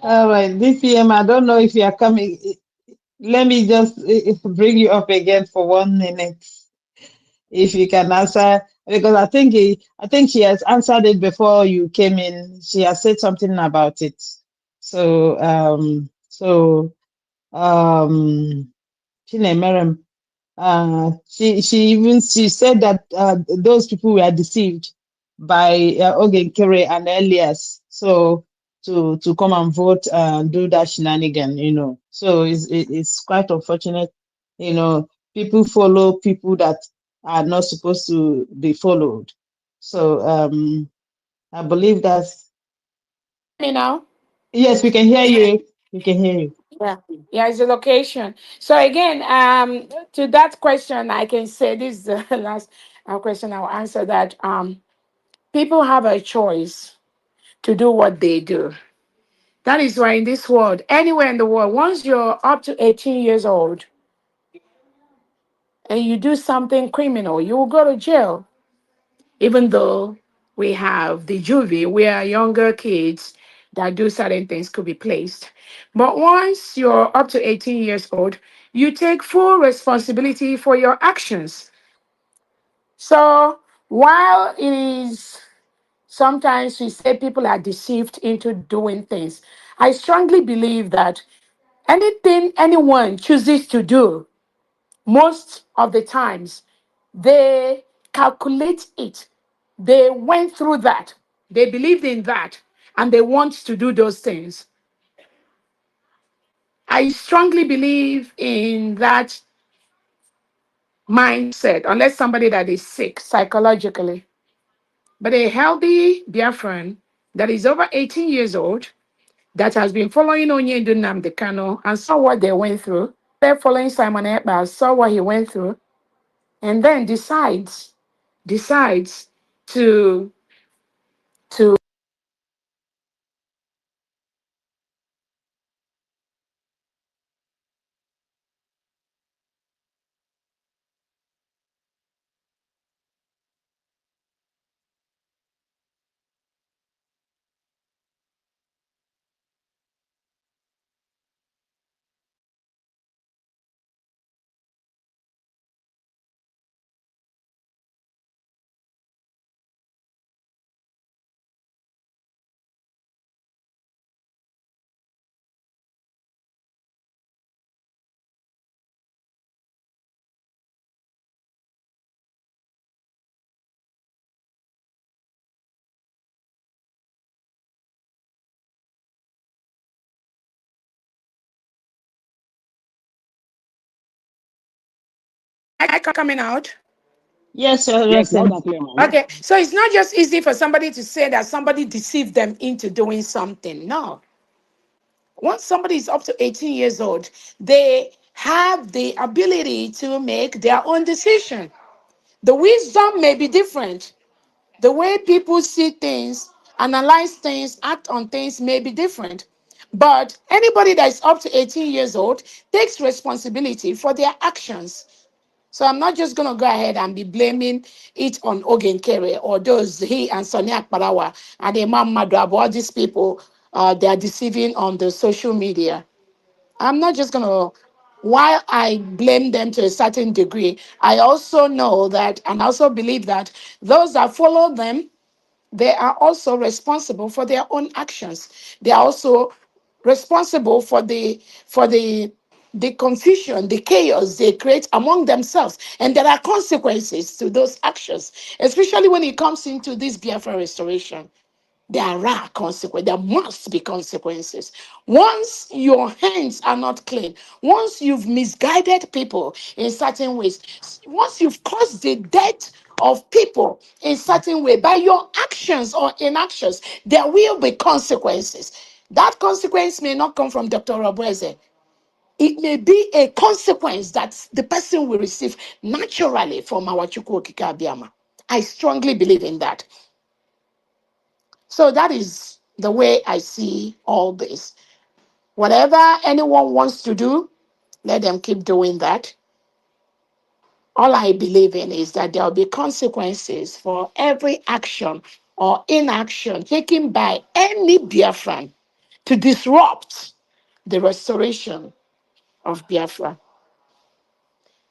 All right. DPM, I don't know if you are coming. Let me just bring you up again for 1 minute. If you can answer, because I think she has answered it before you came in. She has said something about it. So Chinemerem, she said that those people were deceived by Ogenkere and Elias, so to come and vote and do that shenanigan, So it's quite unfortunate, people follow people that are not supposed to be followed. So I believe that's Me now. yes, we can hear you. We can hear you. Yeah, yeah, it's the location. So again, to that question, I can say this is the last question I'll answer that people have a choice to do what they do. That is why in this world, anywhere in the world, once you're up to 18 years old and you do something criminal, you will go to jail. Even though we have the juvie where younger kids that do certain things could be placed. But once you're up to 18 years old, you take full responsibility for your actions. So while it is sometimes we say people are deceived into doing things, I strongly believe that anything anyone chooses to do, most of the times, they calculate it. They went through that. They believed in that. And they want to do those things. I strongly believe in that mindset, unless somebody that is sick psychologically. But a healthy Biafran that is over 18 years old, that has been following Onyendu Nnamdi Kanu and saw what they went through, they're following Simon Ekpa, saw what he went through, and then decides to to coming out. Yes, Yes, loud Rosen. and clear, man. Okay, so it's not just easy for somebody to say that somebody deceived them into doing something. No. Once somebody is up to 18 years old, they have the ability to make their own decision. The wisdom may be different. The way people see things, analyze things, act on things may be different. But anybody that is up to 18 years old takes responsibility for their actions. So I'm not just going to go ahead and be blaming it on Ogenkere or those, he and Sonia Akparawa and Imam Madrab, all these people, they are deceiving on the social media. I'm not just going to, while I blame them to a certain degree, I also know that and also believe that those that follow them, they are also responsible for their own actions. They are also responsible for the confusion, the chaos they create among themselves. And there are consequences to those actions, especially when it comes into this Biafra restoration. There are consequences. There must be consequences. Once your hands are not clean, once you've misguided people in certain ways, once you've caused the death of people in certain way by your actions or inactions, there will be consequences. That consequence may not come from Dr. Robueze. It may be a consequence that the person will receive naturally from our Chukwu Okike Abiyama. I strongly believe in that. So that is the way I see all this. Whatever anyone wants to do, let them keep doing that. All I believe in is that there will be consequences for every action or inaction taken by any Biafran to disrupt the restoration of Biafra.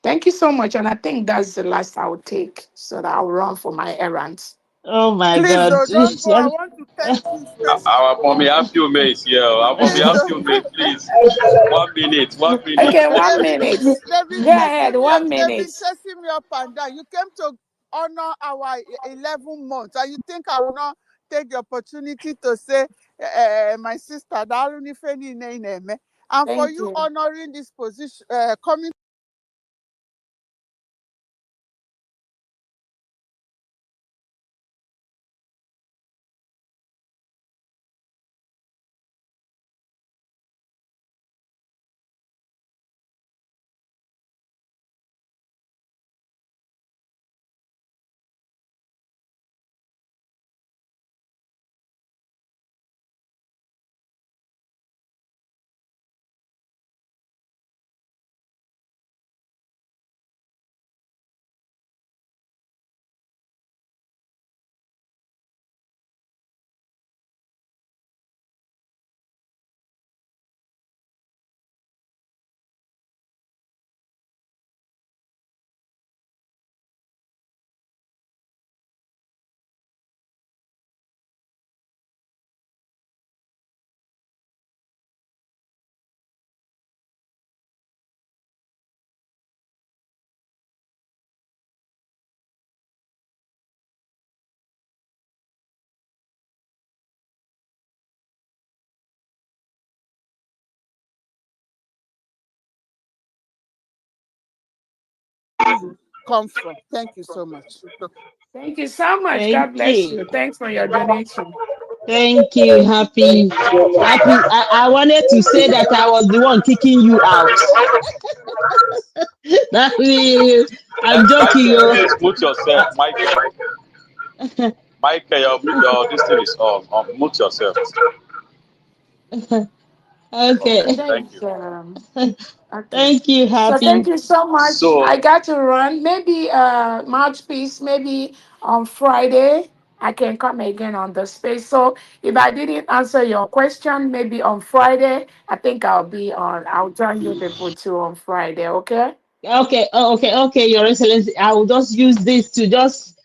Thank you so much. And I think that's the last I'll take so that I'll run for my errands. Oh my Please, God. don't go. I want to Thank you, Our mommy Stacey. have few minutes here. Our mommy have few minutes, please. 1 minute, 1 minute. Okay, 1 minute. They've been Go ahead, chasing me 1 they've been minute. chasing me up and down. You came to honor our 11 months, and you think I will not take the opportunity to say, my sister, and for Thank you you. honoring this position, coming. Come from. Thank you so much. Thank you so much. Thank God bless you. you. Thanks for your donation. Thank you. Happy. I wanted to say that I was the one kicking you out. I'm joking, Michael, yo. please mute yourself. Michael, your this thing is on. Mute yourself. Okay, Okay. thank you. Okay. Thank you, So thank Happy. you so much. So, I got to run. Maybe mouthpiece, maybe on Friday I can come again on the space. So if I didn't answer your question, maybe on Friday, I think I'll join you people too on Friday, okay? Okay, okay, Your Excellency. I will just use this to just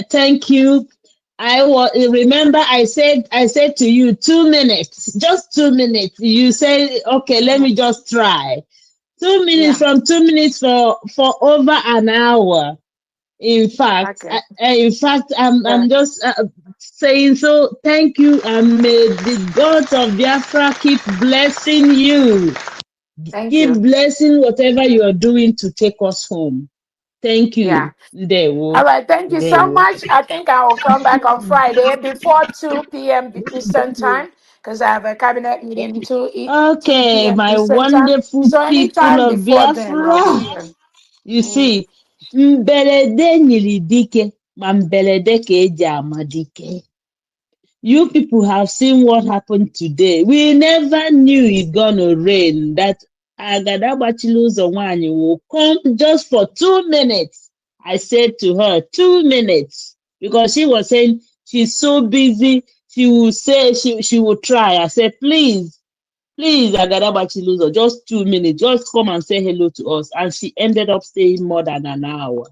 thank you. Remember I said to you 2 minutes, just 2 minutes. You say okay, let Yeah. me just try. 2 minutes Yeah. from 2 minutes for over an hour. In fact, Okay. I'm Yeah. just saying so. Thank you, and may the gods of Biafra keep blessing you. Thank Keep you. blessing whatever you are doing to take us home. Thank Yeah. you. All Ndewo. right, thank you so Ndewo. much. I think I will come back on Friday before 2 p.m. Eastern time because I have a cabinet meeting 2 Okay, p.m. my Eastern time. wonderful So people anytime of before then, I'll be Biafra. here. You Mm. see, mbelede nyiri dike, ma mbelede ka eji ama dike. You people have seen what happened today. We never knew it gonna rain. That Agadabachiluzo Nwanyị will come just for 2 minutes. I said to her, 2 minutes, because she was saying she's so busy. She will say she will try. I said, please, Agadabachiluzo, just 2 minutes. Just come and say hello to us. And she ended up staying more than an hour.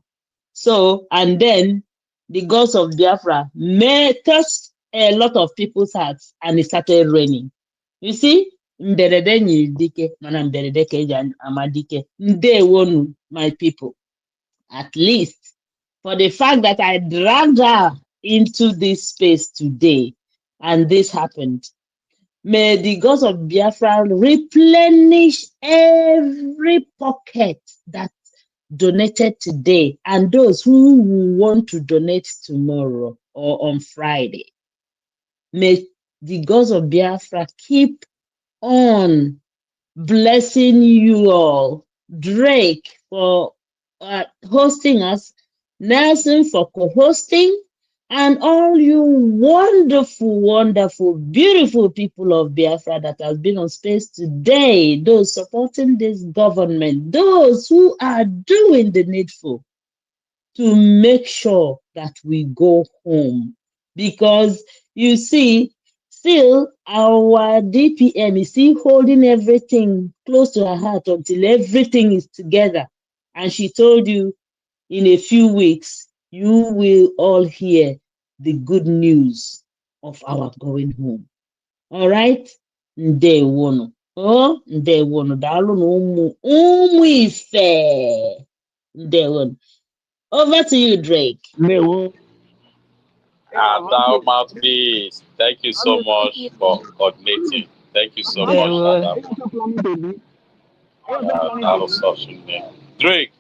So, and then the gods of Biafra touched a lot of people's hearts and it started raining. You see, mberede nyiri dike, mana mberede ka eji ama dike. Ndewonu, my people. At least for the fact that I dragged her into this space today and this happened. May the gods of Biafra replenish every pocket that donated today and those who will want to donate tomorrow or on Friday. May the gods of Biafra keep on blessing you all. Drake for hosting us, Nelson for co-hosting, and all you wonderful, wonderful, beautiful people of Biafra that has been on space today, those supporting this government, those who are doing the needful to make sure that we go home. Because you see, still our DPM is still holding everything close to her heart until everything is together. And she told you in a few weeks, you will all hear the good news. of our going home. All right? Ndewono. Oh, ndewono. Daalụ na ụmụ ife. Ndewono. Over to you, Drake. Ndewo. Thou mouthpiece. Thank you so much for coordinating. Thank you so much, Adam. That was such a name. Drake.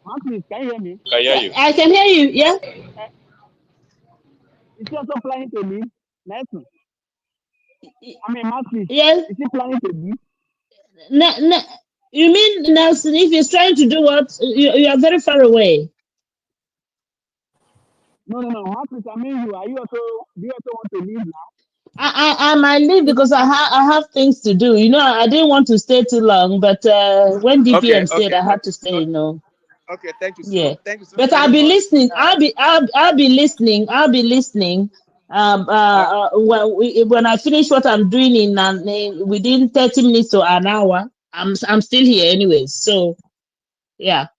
Mouthpiece, can you hear me? Can hear you. I can hear you, yeah? Is he also planning to leave? Nelson. I mean, Mouthpiece. Yes. Is he planning to leave? No, you mean Nelson, if he's trying to do what? You are very far away. No. Mouthpiece, I mean you. Do you also want to leave now? I might leave because I have things to do. You know, I didn't want to stay too long, but when DPM said I had to stay, you know. Okay, thank you. Yeah, Thank you so but very I'll be much. listening. I'll be listening. I'll be listening. When I finish what I'm doing in within 30 minutes to an hour, I'm still here anyways. So yeah.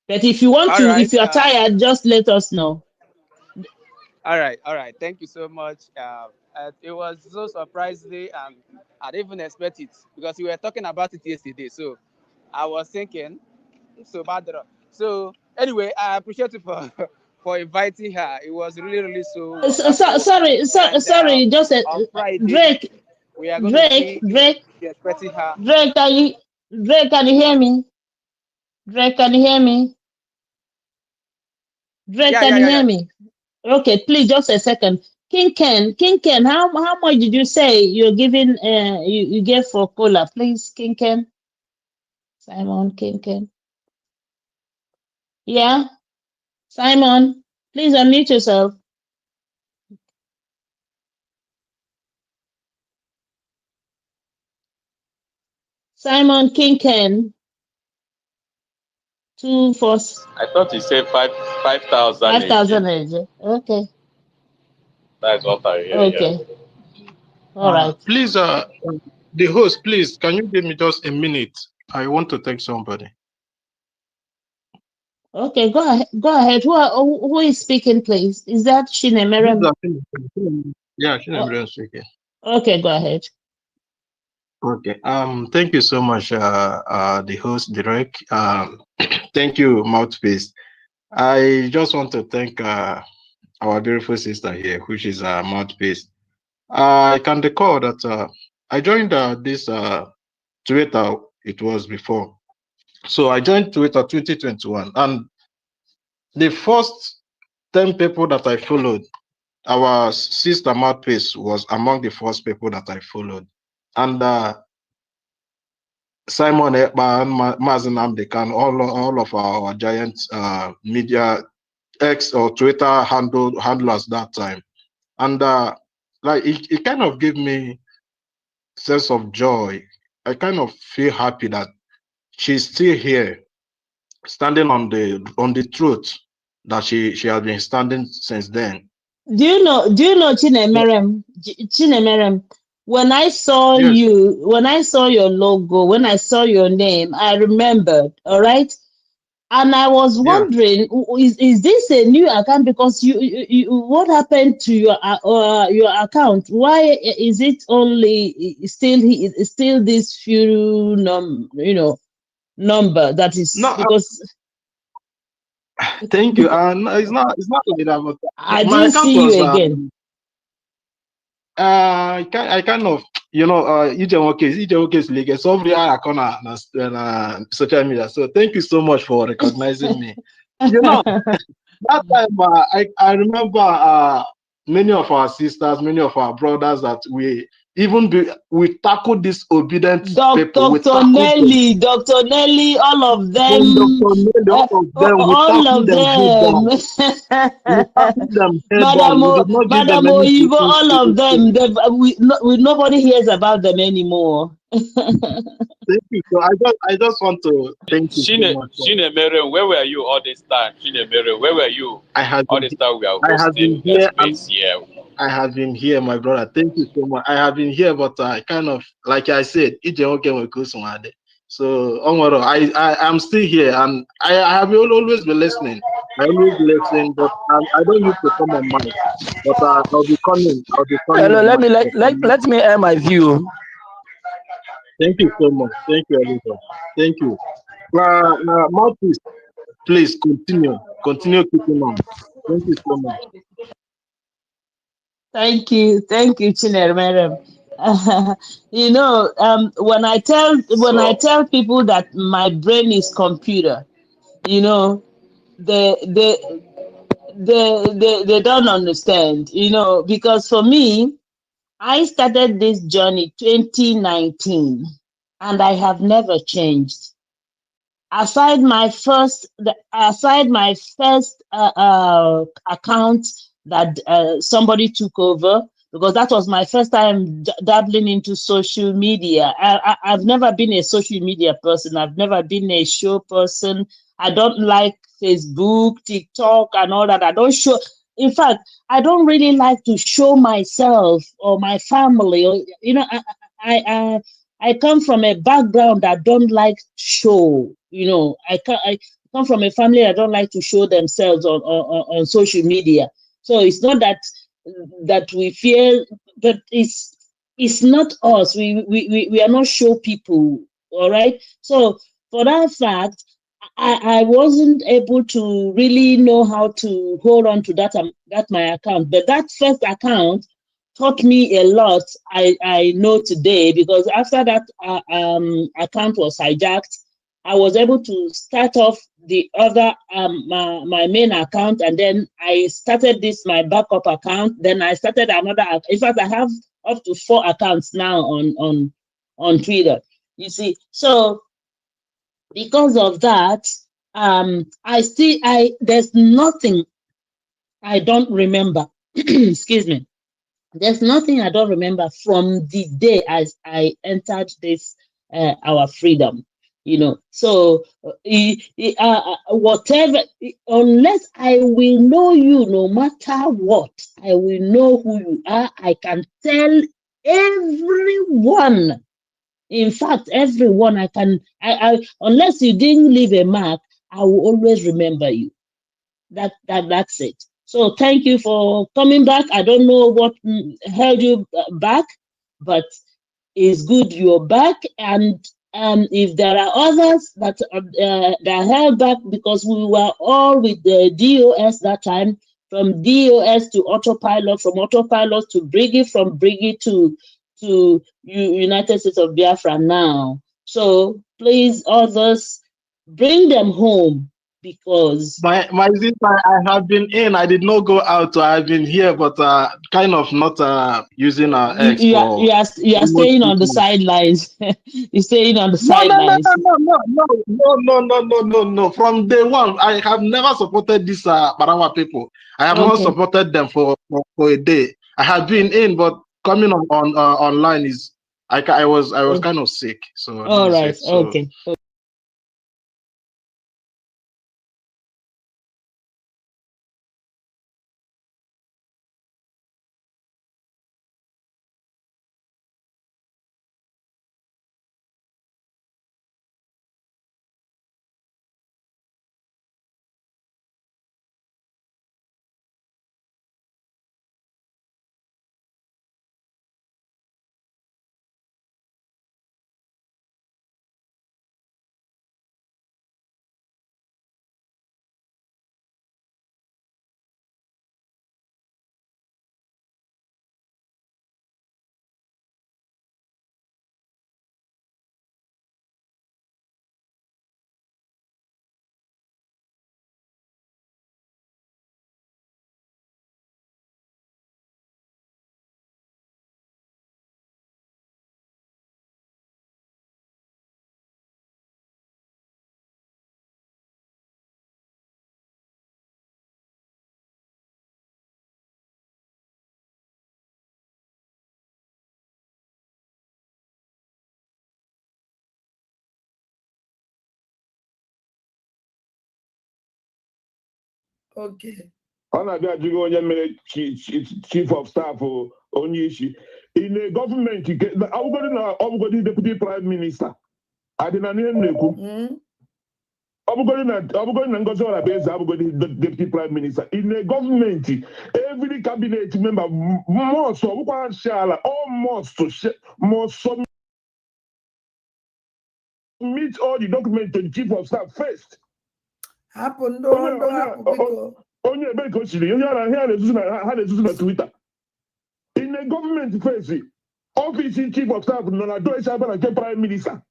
But if you want to, if you are tired, just let us know. All right. Thank you so much. It was so surprising, and I didn't even expect it because we were talking about it yesterday. So I was thinking, so bad. So anyway, I appreciate you for inviting her. It was really so wonderful. Sorry. Just on Friday, Drake. we are going to be expecting her. Drake, can you hear me? Drake, can you hear me? Drake, can you hear me? Okay, please, just a second. King Ken, how much did you say you're giving? You gave for cola, please, King Ken. Simon, King Ken. Yeah, Simon, please unmute yourself. Simon, King Ken. 2 4. I thought you said 5,000. 5,000. Okay. That's what I hear. Okay. Yeah. All right. Please, the host, please, can you give me just a minute? I want to thank somebody. Okay, go ahead. Who is speaking, please? Is that Chinemerem? Yeah, Chinemerem speaking. Okay, go ahead. Okay. Thank you so much, the host, Derek. Thank you, Mouthpiece. I just want to thank our beautiful sister here, which is Mouthpiece. I can recall that I joined this Twitter. It was before, so I joined Twitter 2021, and the first 10 people that I followed, our sister Mouthpiece was among the first people that I followed, and Simon Ekpa and Mazen Amdekan, all of our giant media X or Twitter handlers that time, and like it kind of gave me sense of joy. I kind of feel happy that she's still here, standing on the truth that she has been standing since then. Do you know Chinemerem? Chinemerem, when I saw you, when I saw your logo, when I saw your name, I remembered, all right? And I was wondering, is this a new account? Because you what happened to your account? Why is it only still this few number that is because? Thank you. It's not like that, but I didn't see you again. I kind of, EJ is like somebody I can on social media. So thank you so much for recognizing me. That time I remember many of our sisters, many of our brothers that we tackled this obedient people. Dr. Nelly, all of them. All of them. Madam Oyibo, all of them. Nobody hears about them anymore. Thank you. So I just want to thank you so much. Chinemere, where were you all this time? Chinemere, where were you? All this time we are hosting space here. I have been here, my brother. Thank you so much. I have been here, but I kind of, like I said, so I'm still here, and I have always been listening. I always listen, but I don't used to come on mic. But I'll be coming. I'll be coming Hello, on let mic. me let me air my view. Thank you so much. Thank you, everybody. Thank you. Mouthpiece, please continue. Continue keeping on. Thank you so much. Thank you, Chinere madam. When I tell people that my brain is computer, you know, they they don't understand, because for me, I started this journey 2019, and I have never changed. Aside my first account that somebody took over, because that was my first time dabbling into social media. I've never been a social media person. I've never been a show person. I don't like Facebook, TikTok, and all that. I don't show. In fact, I don't really like to show myself or my family. Or I come from a background that don't like show. I come from a family that don't like to show themselves on social media. So it's not that we fear, but it's not us. We are not show people. All right. So for that fact, I wasn't able to really know how to hold on to that my account. But that first account taught me a lot. I know today, because after that account was hijacked, I was able to start off the other my main account, and then I started this my backup account. Then I started another. In fact, I have up to 4 accounts now on Twitter. You see, so because of that, there's nothing I don't remember. Excuse me. There's nothing I don't remember from the day as I entered this our freedom. So whatever, unless I will know you, no matter what, I will know who you are. I can tell everyone. In fact, everyone unless you didn't leave a mark, I will always remember you. That's it. So thank you for coming back. I don't know what held you back, but it's good you're back. And if there are others that are held back, because we were all with the DOS that time, from DOS to autopilot, from autopilot to Briggy, from Briggy to United States of Biafra now. So please, others, bring them home, because My sister, I have been in. I did not go out. I've been here, but kind of not using X you for are almost staying 6 on the months. sidelines. You're staying on the No, no, no, sidelines. no, no, no, no, no, no, no, no, no. From day one, I have never supported these Barawa people. I have not Okay. supported them for a day. I have been in, but coming on online is I was kind of sick, so this All is right. it. So Okay. Okay. Ọ na-abịa ajụghị onye mere chief of staff onye isi in a gọọmenti ọbụgodị na ọbụgodị deputy prime minister adị na ihe m na-ekwu the deputy prime minister. In a government, every cabinet member must submit all the documents to the chief of staff first. Twitter. In a government first, office chief of staff, prime minister.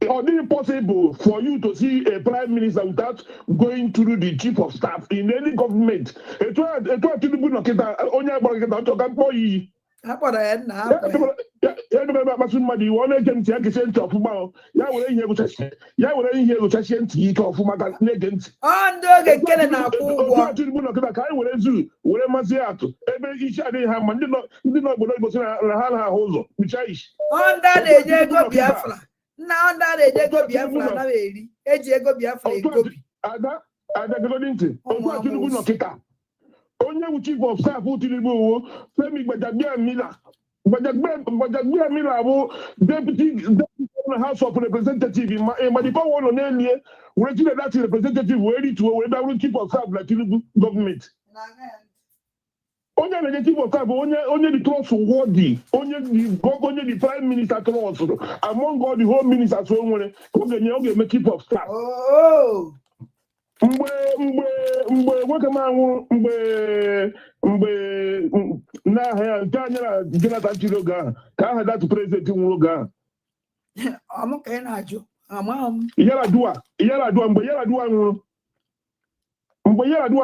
Or is it possible for you to see a prime minister without going through the chief of staff in any government? Now that they go Biafra na eri eji ego Biafra egobi onye wu chief of staff Tinubu Femi Gbadagbia Mila bụ deputy House of Representatives ma the power no na we see that representative we to we da chief of staff na Tinubu government onye na chief of staff onye the trust worthy onye the prime minister trust among all the home ministers so nwere oge make chief of staff mgbe nwoke m anwụ mgbe n'aha ya nke anya na Jonathan chiri oge ahụ ka aha datu prezident nwụrụ oge ahụ ka ị na-ajụ Yaradua mgbe Yaradua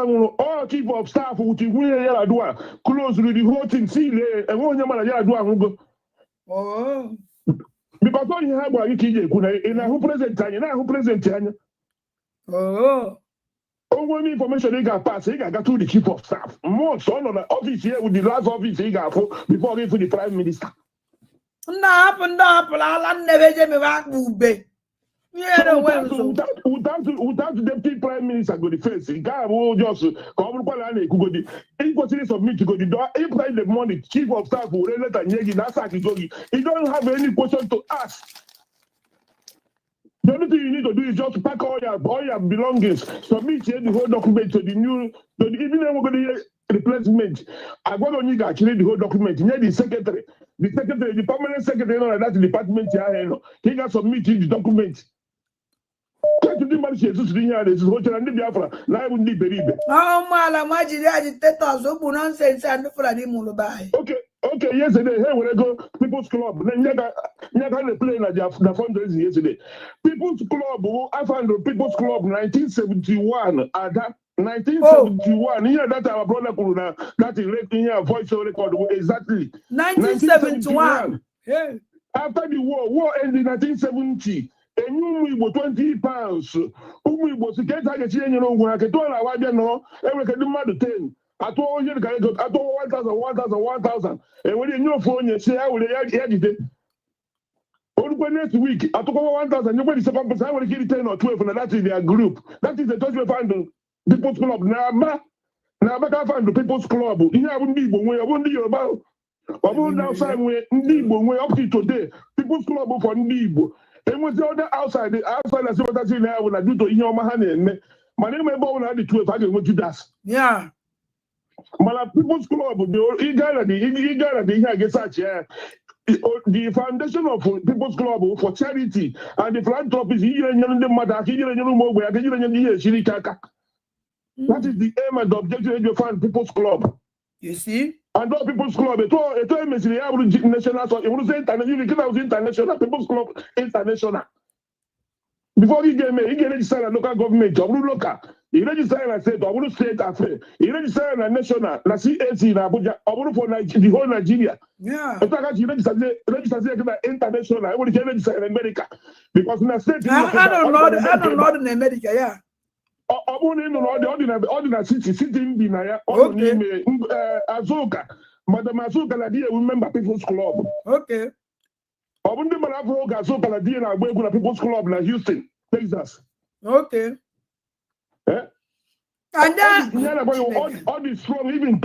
nwụrụ all chief of staff wuchi nwunye Yaradua close the whole thing sile enwe onye mara Yaradua nwụgo because onye ha gwara gị ka ị ga-ekwu na ị na-ahụ prezident anya na-ahụ prezident anya only information he got passed, he got to the chief of staff. More so on the office here with the last office he got before he for the prime minister. Without the deputy prime minister go the face, he got just he consider submit to go the door. He pay the money, chief of staff will let and he don't have any question to ask. The only thing you need to do is just pack all your belongings, submit the whole document to the new, even when we're going to replacement. I got on you actually the whole document. You the secretary, the permanent secretary, of that department, he got submitted the document. Okay, yesterday, hey, when I go People's Club, then you got the plane at the fundraising yesterday. People's Club, I found the People's Club 1971 at that 1971. Here that our brother Kuruna, that is in here voice record exactly 1971. Yeah. After the war ended in 1970. And you will 20 pounds. Who was to get a change, you know, when I can do it, every can do matter 10. I told you, I told 1,000. And when you know phone, you say, I will edit it. Only next week, I took over 1,000. Nobody said, I will give it 10 or 12, and that is their group. That is the touch we find the People's Club. Now, I find the People's Club. You wouldn't be when I wouldn't be about. I wouldn't outside when up to today. People's Club for Nibo. And with the other outside, I see what I see now when I do to your man. My name is Bowen, I had the 12, I can go to that. Yeah. My People's Club, the foundation of People's Club for charity and the philanthropy. That is the aim and the objective of the People's Club. You see? And all People's Club, it was national, so it was international, People's Club international. Before he registered a local government, local. He registered a state, state affair. He registered a national, la CAC in Abuja, for the whole Nigeria. Yeah. In fact, he registered international. I want to register in America. Because in the state, I don't know in America, yeah. Ordinary city in Binaya, Azuka. Madam Azuka, remember People's Club. Okay. People's Club in Houston, Texas. Okay. And all this strong, even in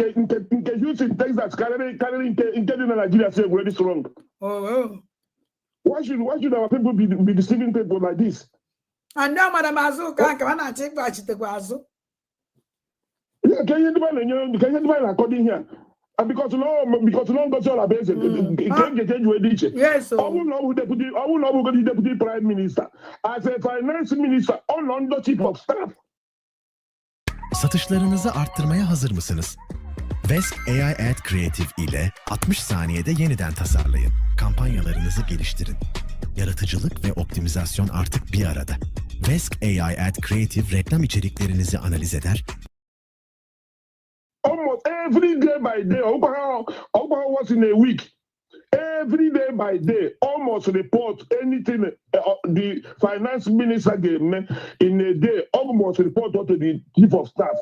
Houston, Texas, Nigeria, say very strong. Oh. Why should our people be deceiving people like this? And now, Madam Azu, can I take back to the Guazu? Yeah, can you divine according here? And because no got all about it. Yes, I will know who deputy prime minister. As a finance minister, all under chief of staff. Satışlarınızı arttırmaya hazır mısınız? Vesk AI Ad Creative ile 60 saniyede yeniden tasarlayın. Kampanyalarınızı geliştirin. Yaratıcılık ve optimizasyon artık bir arada. Vesk AI Ad Creative reklam içeriklerinizi analiz eder. Almost every day by day, over once in a week, every day by day, almost report anything the finance minister gave me in a day, almost report to the chief of staff.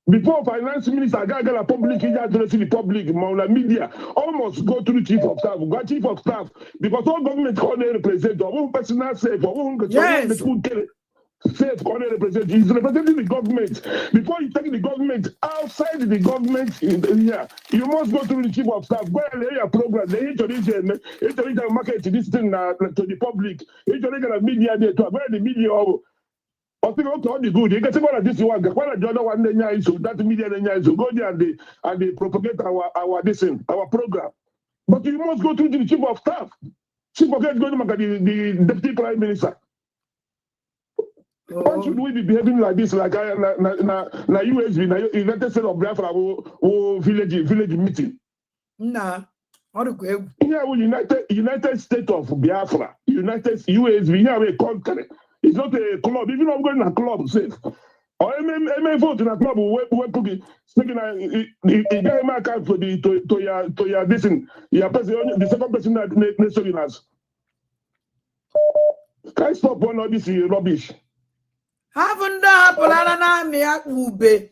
Before finance minister got a public addressing the public, media, almost go to the chief of staff, because all government can't represent, or one personal safe, or one safe can't represent. He's representing the government. Before you take the government outside the government, you must go through the chief of staff. Go and lay your program. They introduce market this thing to the public. Introduce the media there to where the media. I think all the good. You can say what this one, what the other one, that media go there and they propagate our program. But you must go through the chief of staff. Chief of staff going to the deputy prime minister. Why should we be behaving like this? Like na USB, na United States of Biafra, village meeting. Nah, what a great. Here we United States of Biafra, USB. Here we a country. It's not a club. Even if I'm going to a club, safe. Or I vote in a club. We speaking. He gave my account for to your this your person, the second person that necessary has. Can I stop one of this rubbish? Haven't that me at Ube? If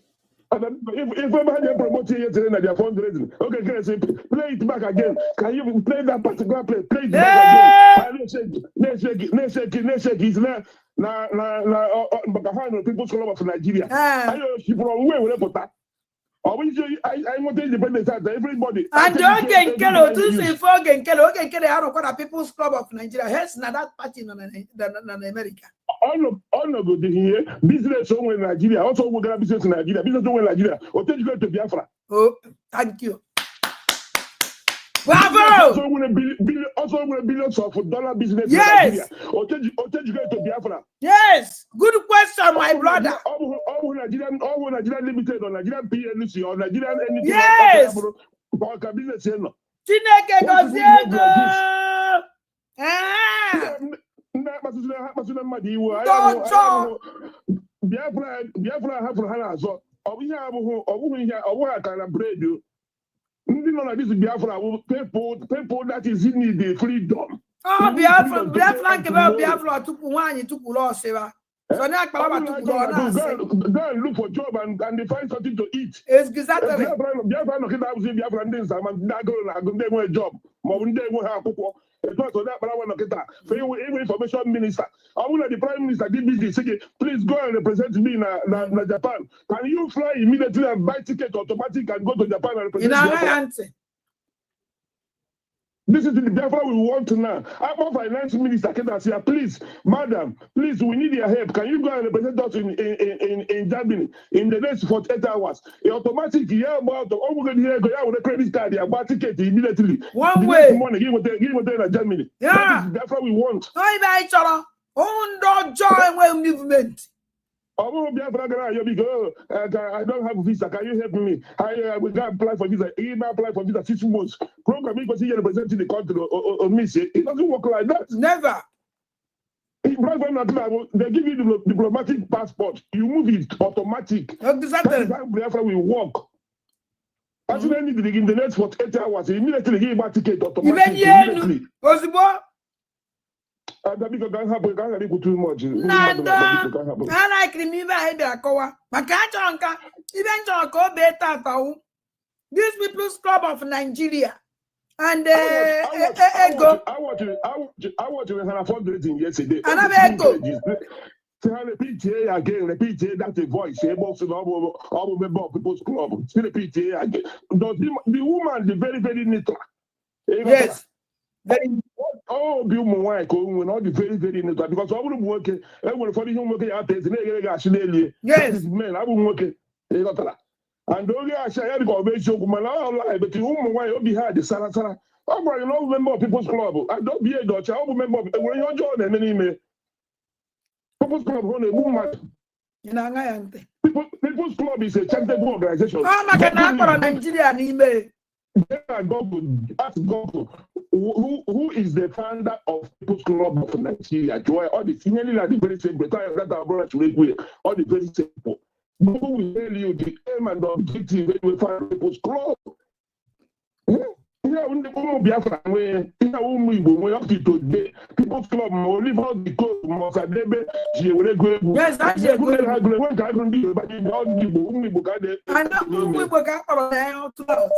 everybody promoting yesterday that they're fundraising, okay, can I say play it back again? Can you play that particular play? Play it back again. Let's shake it. It's na People's Club of Nigeria. I from where we put that. I want independence at everybody. And don't get Kello, two say four get Kello, okay, Kello, I don't call People's Club of Nigeria. Hence, not that party in America. All no good here. Business somewhere in Nigeria. Also, we're gonna business in Nigeria. Business somewhere in Nigeria. Or take you to Biafra. Oh, thank you. Bravo! Also, with billions of dollar business yes. in Nigeria. Or take you to Biafra. Yes. Good question, my brother. All Nigerian Limited or Nigerian PLC or Nigerian anything. Yes. For business here. Chineke Gosiego. Biafra have Hana so This Biafra will people that is in the freedom. Oh, Biafra took one, took loss. So now go and look for job and they find something to eat. Exactly. Biafra job. It's not so that, but I want to get that. For you, even information minister, I want the prime minister give me this. Please go and represent me in Japan. Can you fly immediately and buy ticket automatic and go to Japan and represent me? This is the Biafra we want now. Our finance minister can say, please, madam, please, we need your help. Can you go and represent us in Germany in the next 48 hours? Automatic, about the credit card, buy ticket immediately. One way. Money, give it Germany. Yeah. That's what we want. Join movement. I don't have a visa. Can you help me? We can't apply for visa. He may apply for visa 6 months. Program because he representing the country or miss it. It doesn't work like that. Never. They give you the diplomatic passport. You move it automatic. Exactly. Biafra will work. As soon as in the next 48 hours, immediately give a ticket automatically. Immediately. Too much. I like remember These People's Club of Nigeria and Ego. I want to have a fundraising yesterday. And I'm Ego. Repeat again, that's a voice. All member of People's Club. Repeat again. The woman, the very, very neutral. Yes. Oh, be more when all the very innocent because I wouldn't work it. I would for you working out there. That is men. I wouldn't work it. And only I say I go make joke man lie, but you why you be hard the Sarah. Oh, boy, you know, member of People's Club. I don't be a Dutch. I will remember when you're joining an email. People's Club on a woman. People's Club is a charitable organization. Nigeria email. Ask Google who is the founder of People's Club of Nigeria? Joy, all the nearly like the very simple. That our brother to make all the very simple. Google will tell you the aim and the objective when we find People's Club. Yeah, when the Biafra, when we up to today, People's Club, only for the code, Mosadebe, she will go. Yes, that's a good one. When I can be, but in all the book, I know we work out around 2 hours.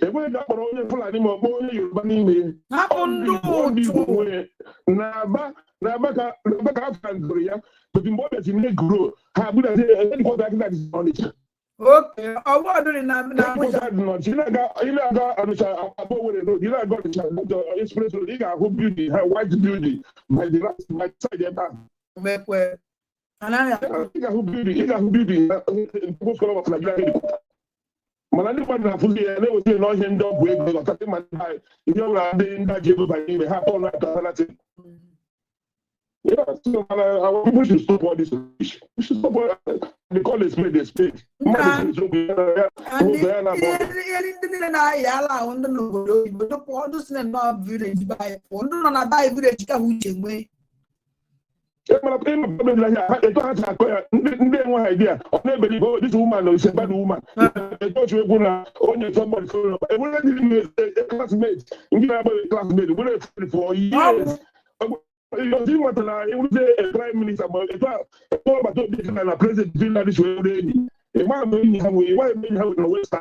Ewe da kpọrọ onye Fulani ma ọ kpọọ onye Yoruba n'ime na-aba ka afọ ndụrụ ya but mgbe ọ bịazi na-eguro ha abụdazi edikọta akịta dị n'Ọnịcha. Ọwọ́ ọdún ni na ịna-aga Ọnịcha abụọ were road ịna-aga Ọnịcha express road ị ga-ahụ building ha white building by the last by side ebe ahụ. Ị ga-ahụ building People's Club of Nigeria headquarters. Mana ndị mmadụ na-afụzi ya na-eweta n'ọhịa ndị ọgwụ ego ọtụtụ mmadụ ihe ọbụla ndị ji ego banye ime ha tọọ atọhalati. Our people should stop all this. We should stop all they call it spade a spade. This woman is a bad woman. Somebody classmate. Classmate. For years. You want to a prime minister, but it's all about the president doing this way already. A man may have no West.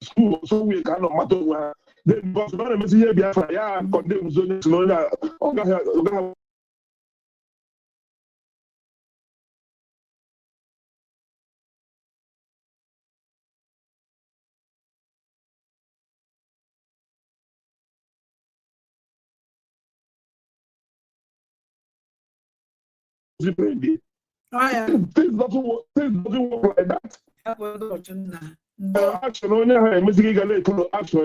School, so we cannot matter where. Then, because when I see Biafra, yeah, condemn zone, things doesn't work like that. Action on your music, action,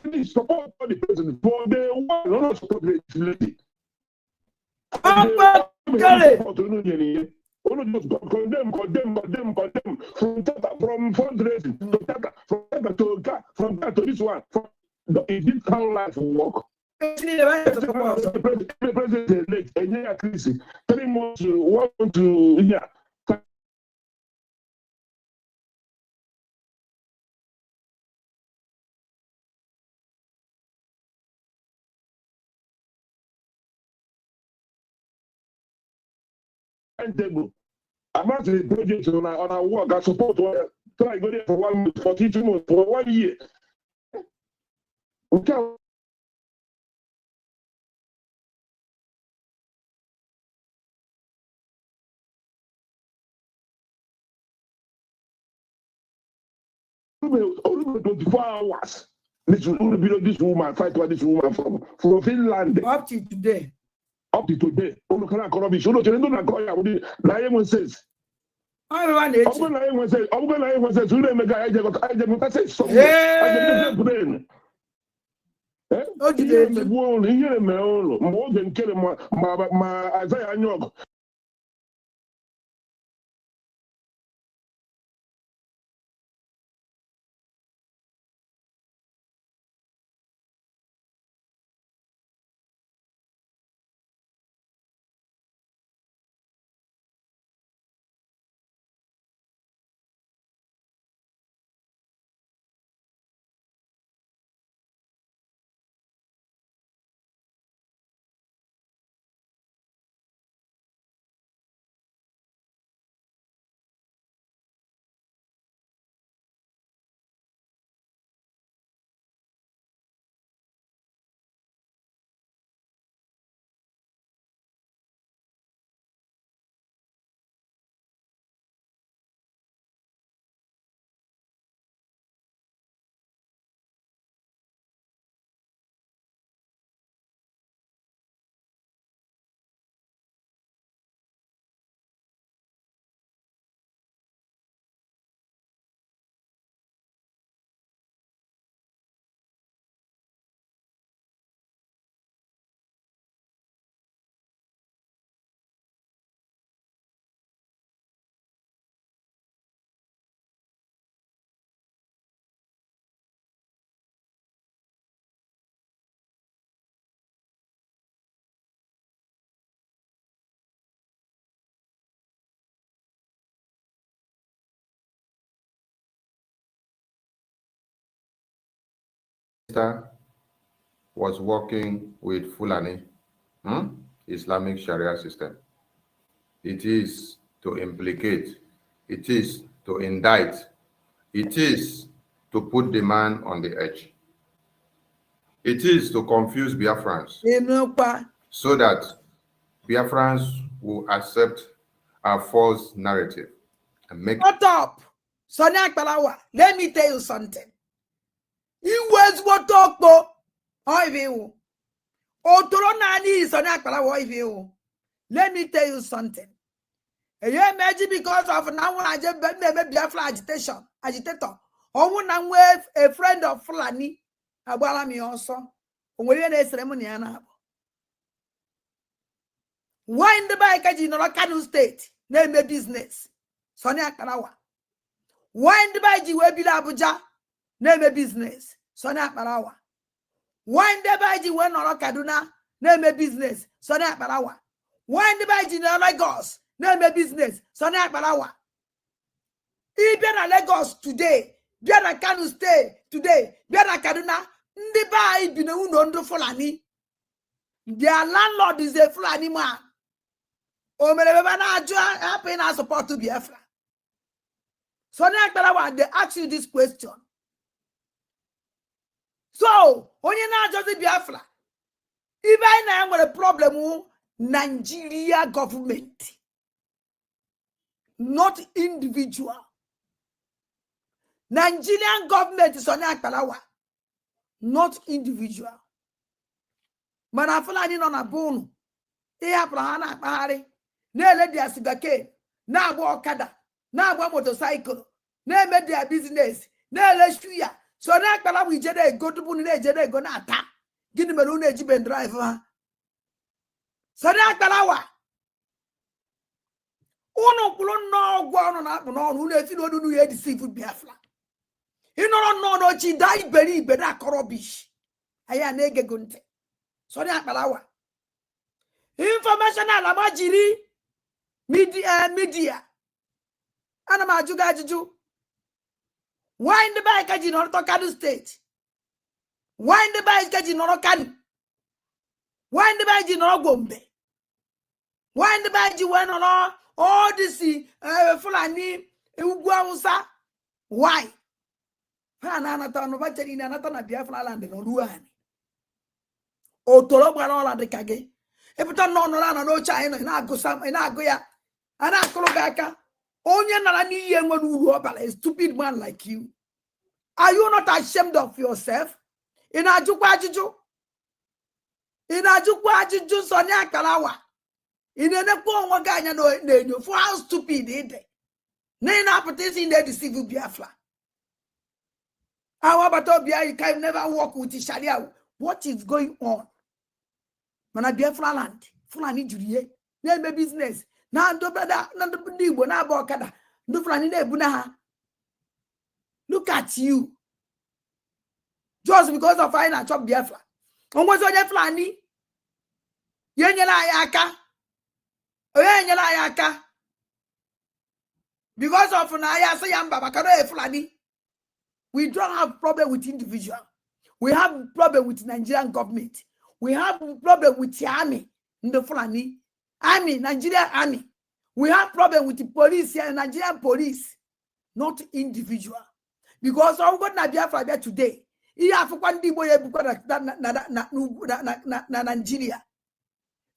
please support the president for the one, not support the lady. Condemn from fundraising from that to this one. It didn't sound like work. The president elect, and yeah, at least 3 months, want to, yeah. I'm not the project on our work. I support try go there for 1 month, for 2 months, for 1 year. Okay. Only 24 hours. This woman fight for this woman from Finland. Up to today. Up to today. Ono kana korobi. Ono chendo na koya udi na yemo says. Everyone is. Ogo na yemo says. Ogo na yemo says. Ule mega aje meka say something. Aje meka brain. Eh? Iye me buon. Iye me ono. Mo gen kele ma Isaiah Anyog. Was working with Fulani Islamic Sharia system. It is to implicate, it is to indict, it is to put the man on the edge. It is to confuse Biafrans so that Biafrans will accept our false narrative and make. Shut up! Sonia Kalawa, let me tell you something. You was what talk bo. Let me tell you something. And you imagine because of now when I just maybe Biafra agitator. Or when I'm with a friend of Fulani, Abala me also. When you ceremony why in the bike in Kano State? Name a business. Sonia Kalawa. Why in the bike you will be Abuja? Name a business. Sonia Kalawa. Why in the Baiji when on Kaduna, name a business, Sonia Barawa. Why in the Baiji no Lagos, name a business, Sonia Barawa. Even a Lagos today, Biana Kanu stay today, Biana Kaduna, Ndiba Ibino Unondo Fulani. Their landlord is a Fulani man. O Melebana happy and support to Biafra. Sonia Barawa, they ask you this question. So, when you're not just Biafra, even I have a problem with Nigeria government, not individual. Nigerian government is on Akalawa, not individual. Manafula ni nona bonu. Iya prahana bahari. Ne le dia sigake. Na abo okada. Na abo motorcycle. Ne me dia business. Ne le shuya. So na Akalawa we jede go to bunu ne jede go na ata. Gini melu ne jiben driver. So na Akalawa. Uno kulo no gwa no na no no fi no no ye deceive Biafra. No chi dai beri beda korobish. Aya na ege gunte. So na Akalawa. Information ala majiri media. Ana majuga juju. Why in the bike kaji no to Kano State? Why in the bike kaji no Kano? Why in the bike no Gombe? Why in the bike when on all this Fulani Ugwausa? Why? Hana ta no bacheri na ta na Biafra land no ruani. O toro gbara ola de kage. Ebuta no no China na go sam na go ya. Ana akologa aka. Onye nara ni ye nwe uru obala, a stupid man like you. Are you not ashamed of yourself? Ina ajukwa ajiju Sonia Kalawa. Ina nekwo waganya no for how stupid it is. Nina potisi in the civil Biafra. Our Batobia, you can never walk with the Sharia. What is going on? Mana Biafra land, Fulani Julie, name business. Na do brother, na do dibo na bokada. Do Fulani ne bunaha. Look at you. Just because of fine and chop Biafra. Almost on Fulani. Yenyela yaka. Yenyela yaka. Because of Naya Sayamba Bakaro Fulani. We don't have problem with individual. We have problem with Nigerian government. We have problem with the army, the Fulani army, Nigerian army. We have problem with the police here, Nigerian police, not individual. Because I'm going to Biafra there today. He have one day boy na Nigeria.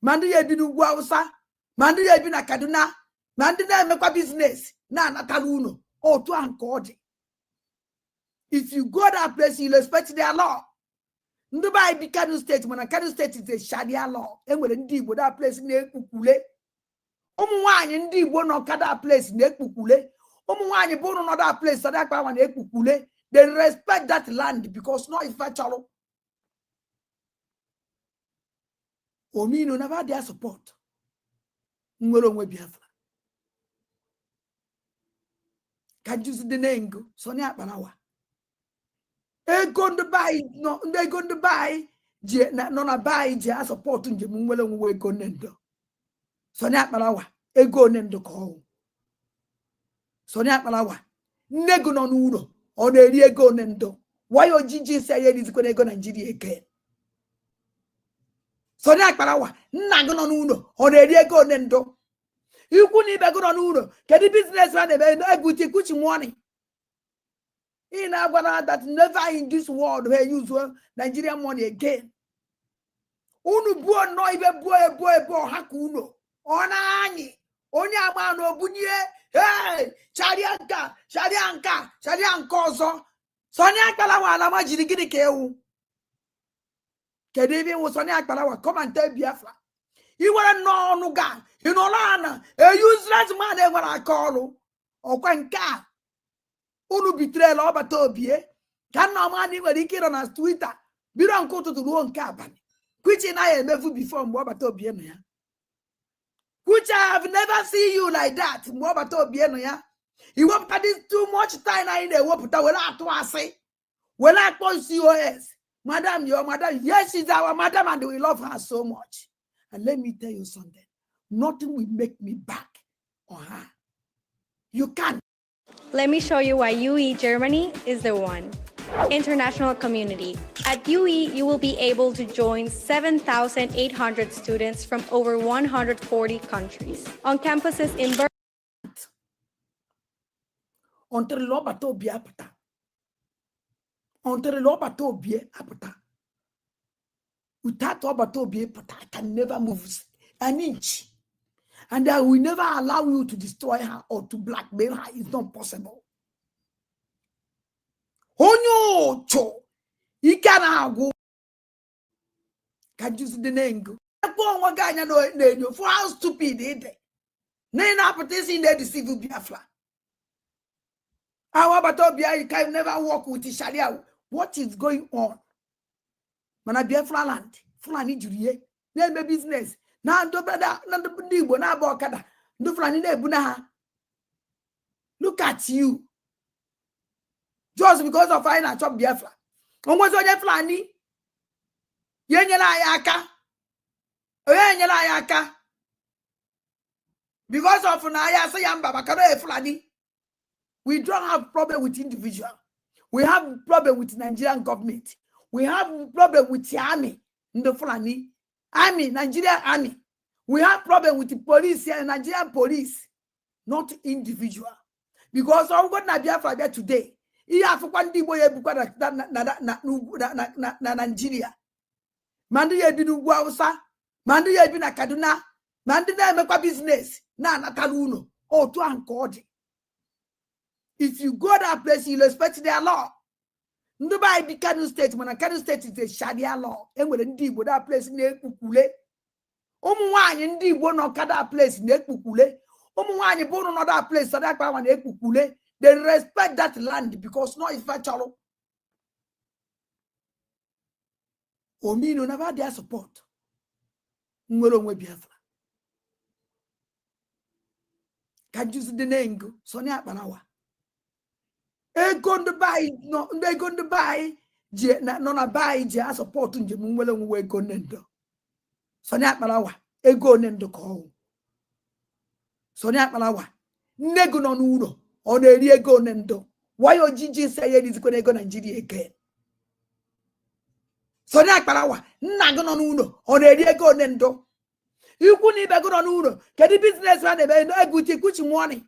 Mandu ye binu Guausa, Mandu ye bina Kaduna, Mandu na mekwa business na Nataluno. Oh, to ankodi. If you go that place, you respect their law. Ndubai be Kano State, when a Kano State is a Sharia law. And when indeed would that place near Kukule. Omuani indeed won't not cut that place near Kukule. Omuani born another place, so that one near Kukule. They respect that land because not if I chalo. Omino never their support. Mwero mwe Biafra. Can you see the name? Sonia Banawa. They going to buy no, they going to buy no buy just supporting the mumwele we go nendo. Sonia Malawa, e go nendo call. Sonia Malawa, nego no nudo, or the go nendo. Why your Gigi say it is going to go Nigeria again? Sonia Malawa, nago no nudo, or the go nendo. You couldn't even go on nudo. Can the business run a good kuchi money? In Agwana that never in this world where use Nigerian money again. Unu buo no ibe boy hakuno. Ona ani. Onya amano bunye. Hey, Sharianka. Ozo. Sonia Kalawa na majirigidi keu. Kedevi wo Sonia Kalawa come and tell Biafra. You wanna know nuga. You know lana. A useless man ever I call. O kwanka. Unu betray lo batobie can no man even ikira na Twitter bi don ko to ruo nke abani which na ya emefu before mbo batobie no ya which I have never seen you like that mbo batobie no ya you want this too much time na in the woputa we la to ase we la pon COS madam your madam yes she's our madam and we love her so much and let me tell you something nothing will make me back on her you can't. Let me show you why UE Germany is the one. International community. At UE, you will be able to join 7,800 students from over 140 countries on campuses in Berlin. I can never move an inch. And I will never allow you to destroy her or to blackmail her. It's not possible. Oh no, you cannot go. Can you see the name? For how stupid it is. Nina potisi in the civil Biafra. Our Batobia, you can never walk with the Sharia. What is going on? Mana Biafra land, Fulani Julie, name business. Na do brother, na do dibo na bokada. Do Fulani ne bunaha. Look at you. Just because of fine and chop Biafra. Almost on Fulani. Yenyela yaka. Yenyela yaka. Because of Naya Sayamba Bakaro Fulani. We don't have problem with individual. We have problem with Nigerian government. We have problem with the army, the Fulani army, Nigerian army. We have problem with the police here, Nigerian police, not individual. Because I'm going to Biafra there today. He have one day boy na Nigeria. Mandu ye binu Guausa, Mandu ye bina Kaduna, Mandu na mekwa business na Nataluno. Oh, to ankodi. If you go that place, you respect their law. Ndubai be Kano State, when Kano State is a Sharia law, and with indeed with that place in Ekukule. Omuwani indeed won't not that place in Ekukule. Omuwani born another place, so that one Ekukule. They respect that land because no is factual. Omino never their support. Mwelongwe Biafra. Can you see the name? Sonia Banawa. E going to buy, no, they going to buy. No na buy je support nje mwele nwe go nendo. Sonia Banawa. E go nendo ko. Sonia Banawa. Nego no nuno. On a go nendo. Why your Gigi say it is going to go Nigeria again? Sonia Banawa. Nago no nuno. On a go nendo. You couldn't even go on Uno. Can the business man a good money?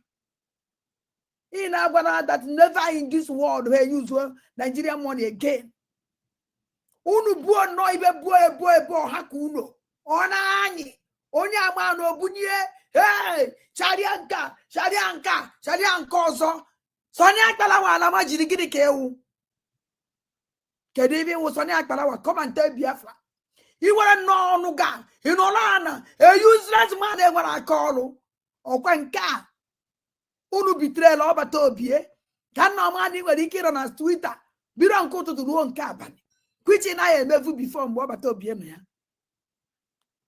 In Abana that never in this world where use Nigerian money again. Unu boy no even boy hakuno. Onani. Onya mano bunye. Hey, Sharianka. Sonia Kalawa na majirigidi keu. Kedivi was Sonia Kalawa. Come and tell Biafra. You were no gang in Olana, a useless man when I call you. Or when car Unu betray over Tobie. Can no money when he killed on us Twitter. We don't go to the wrong cabin. Which I have never before Mobatobiena.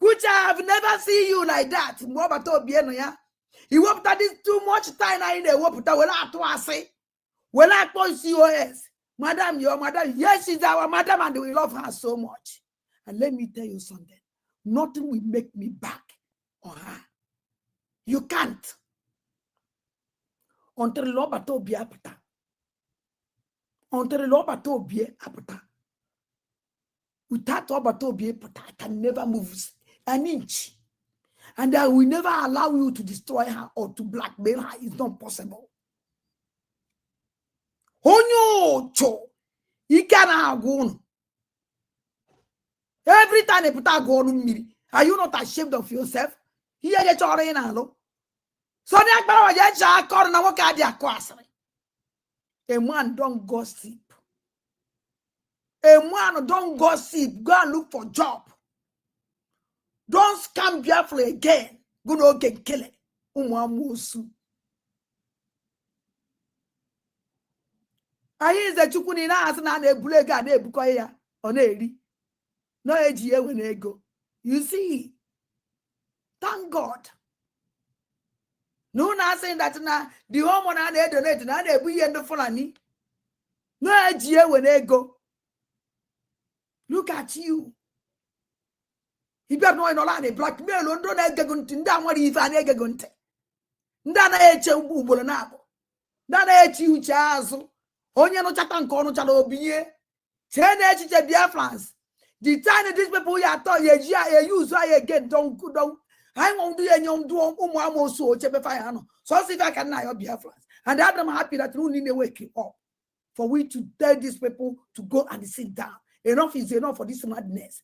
Which I have never seen you like that, Mobatobiena. You hope that is too much time in the whoop that will not to say. Well, I point COS. Madam, your madam, yes, she's our madam, and we love her so much. And let me tell you something. Nothing will make me back on her. You can't. Until Lobato be apata. Until Lobato be apata. Without Lobato be apata, I can never move an inch. And I will never allow you to destroy her or to blackmail her. It's not possible. Onyo cho. You cannot go. Every time they put a gun on me, are you not ashamed of yourself? Here you are in allo. So the Akbara Yaja call now what are quasari. A man don't gossip. A man don't gossip. Go and look for job. Don't scam Biafra again. Go no get kill it. Umwamusu. Ayi is the chukuni na asana ne bulega ne bukoya on eri. No AGA when they go. You see, thank God. No, not saying that now the home on they donate now they be in the Fulani. No AGA when they go. Look at you. He got no in all the blackmail on don't get going to down what if I never going to. Ndana eche ububo nabo. Ndana eche uchazo. Onye no chatan kono chalo biye. Tene eche Biafrans. The time these people you thought you use again don't I won't do any so see if I can now be Biafrans. And I'm happy that you need to wake up for we to tell these people to go and sit down. Enough is enough for this madness.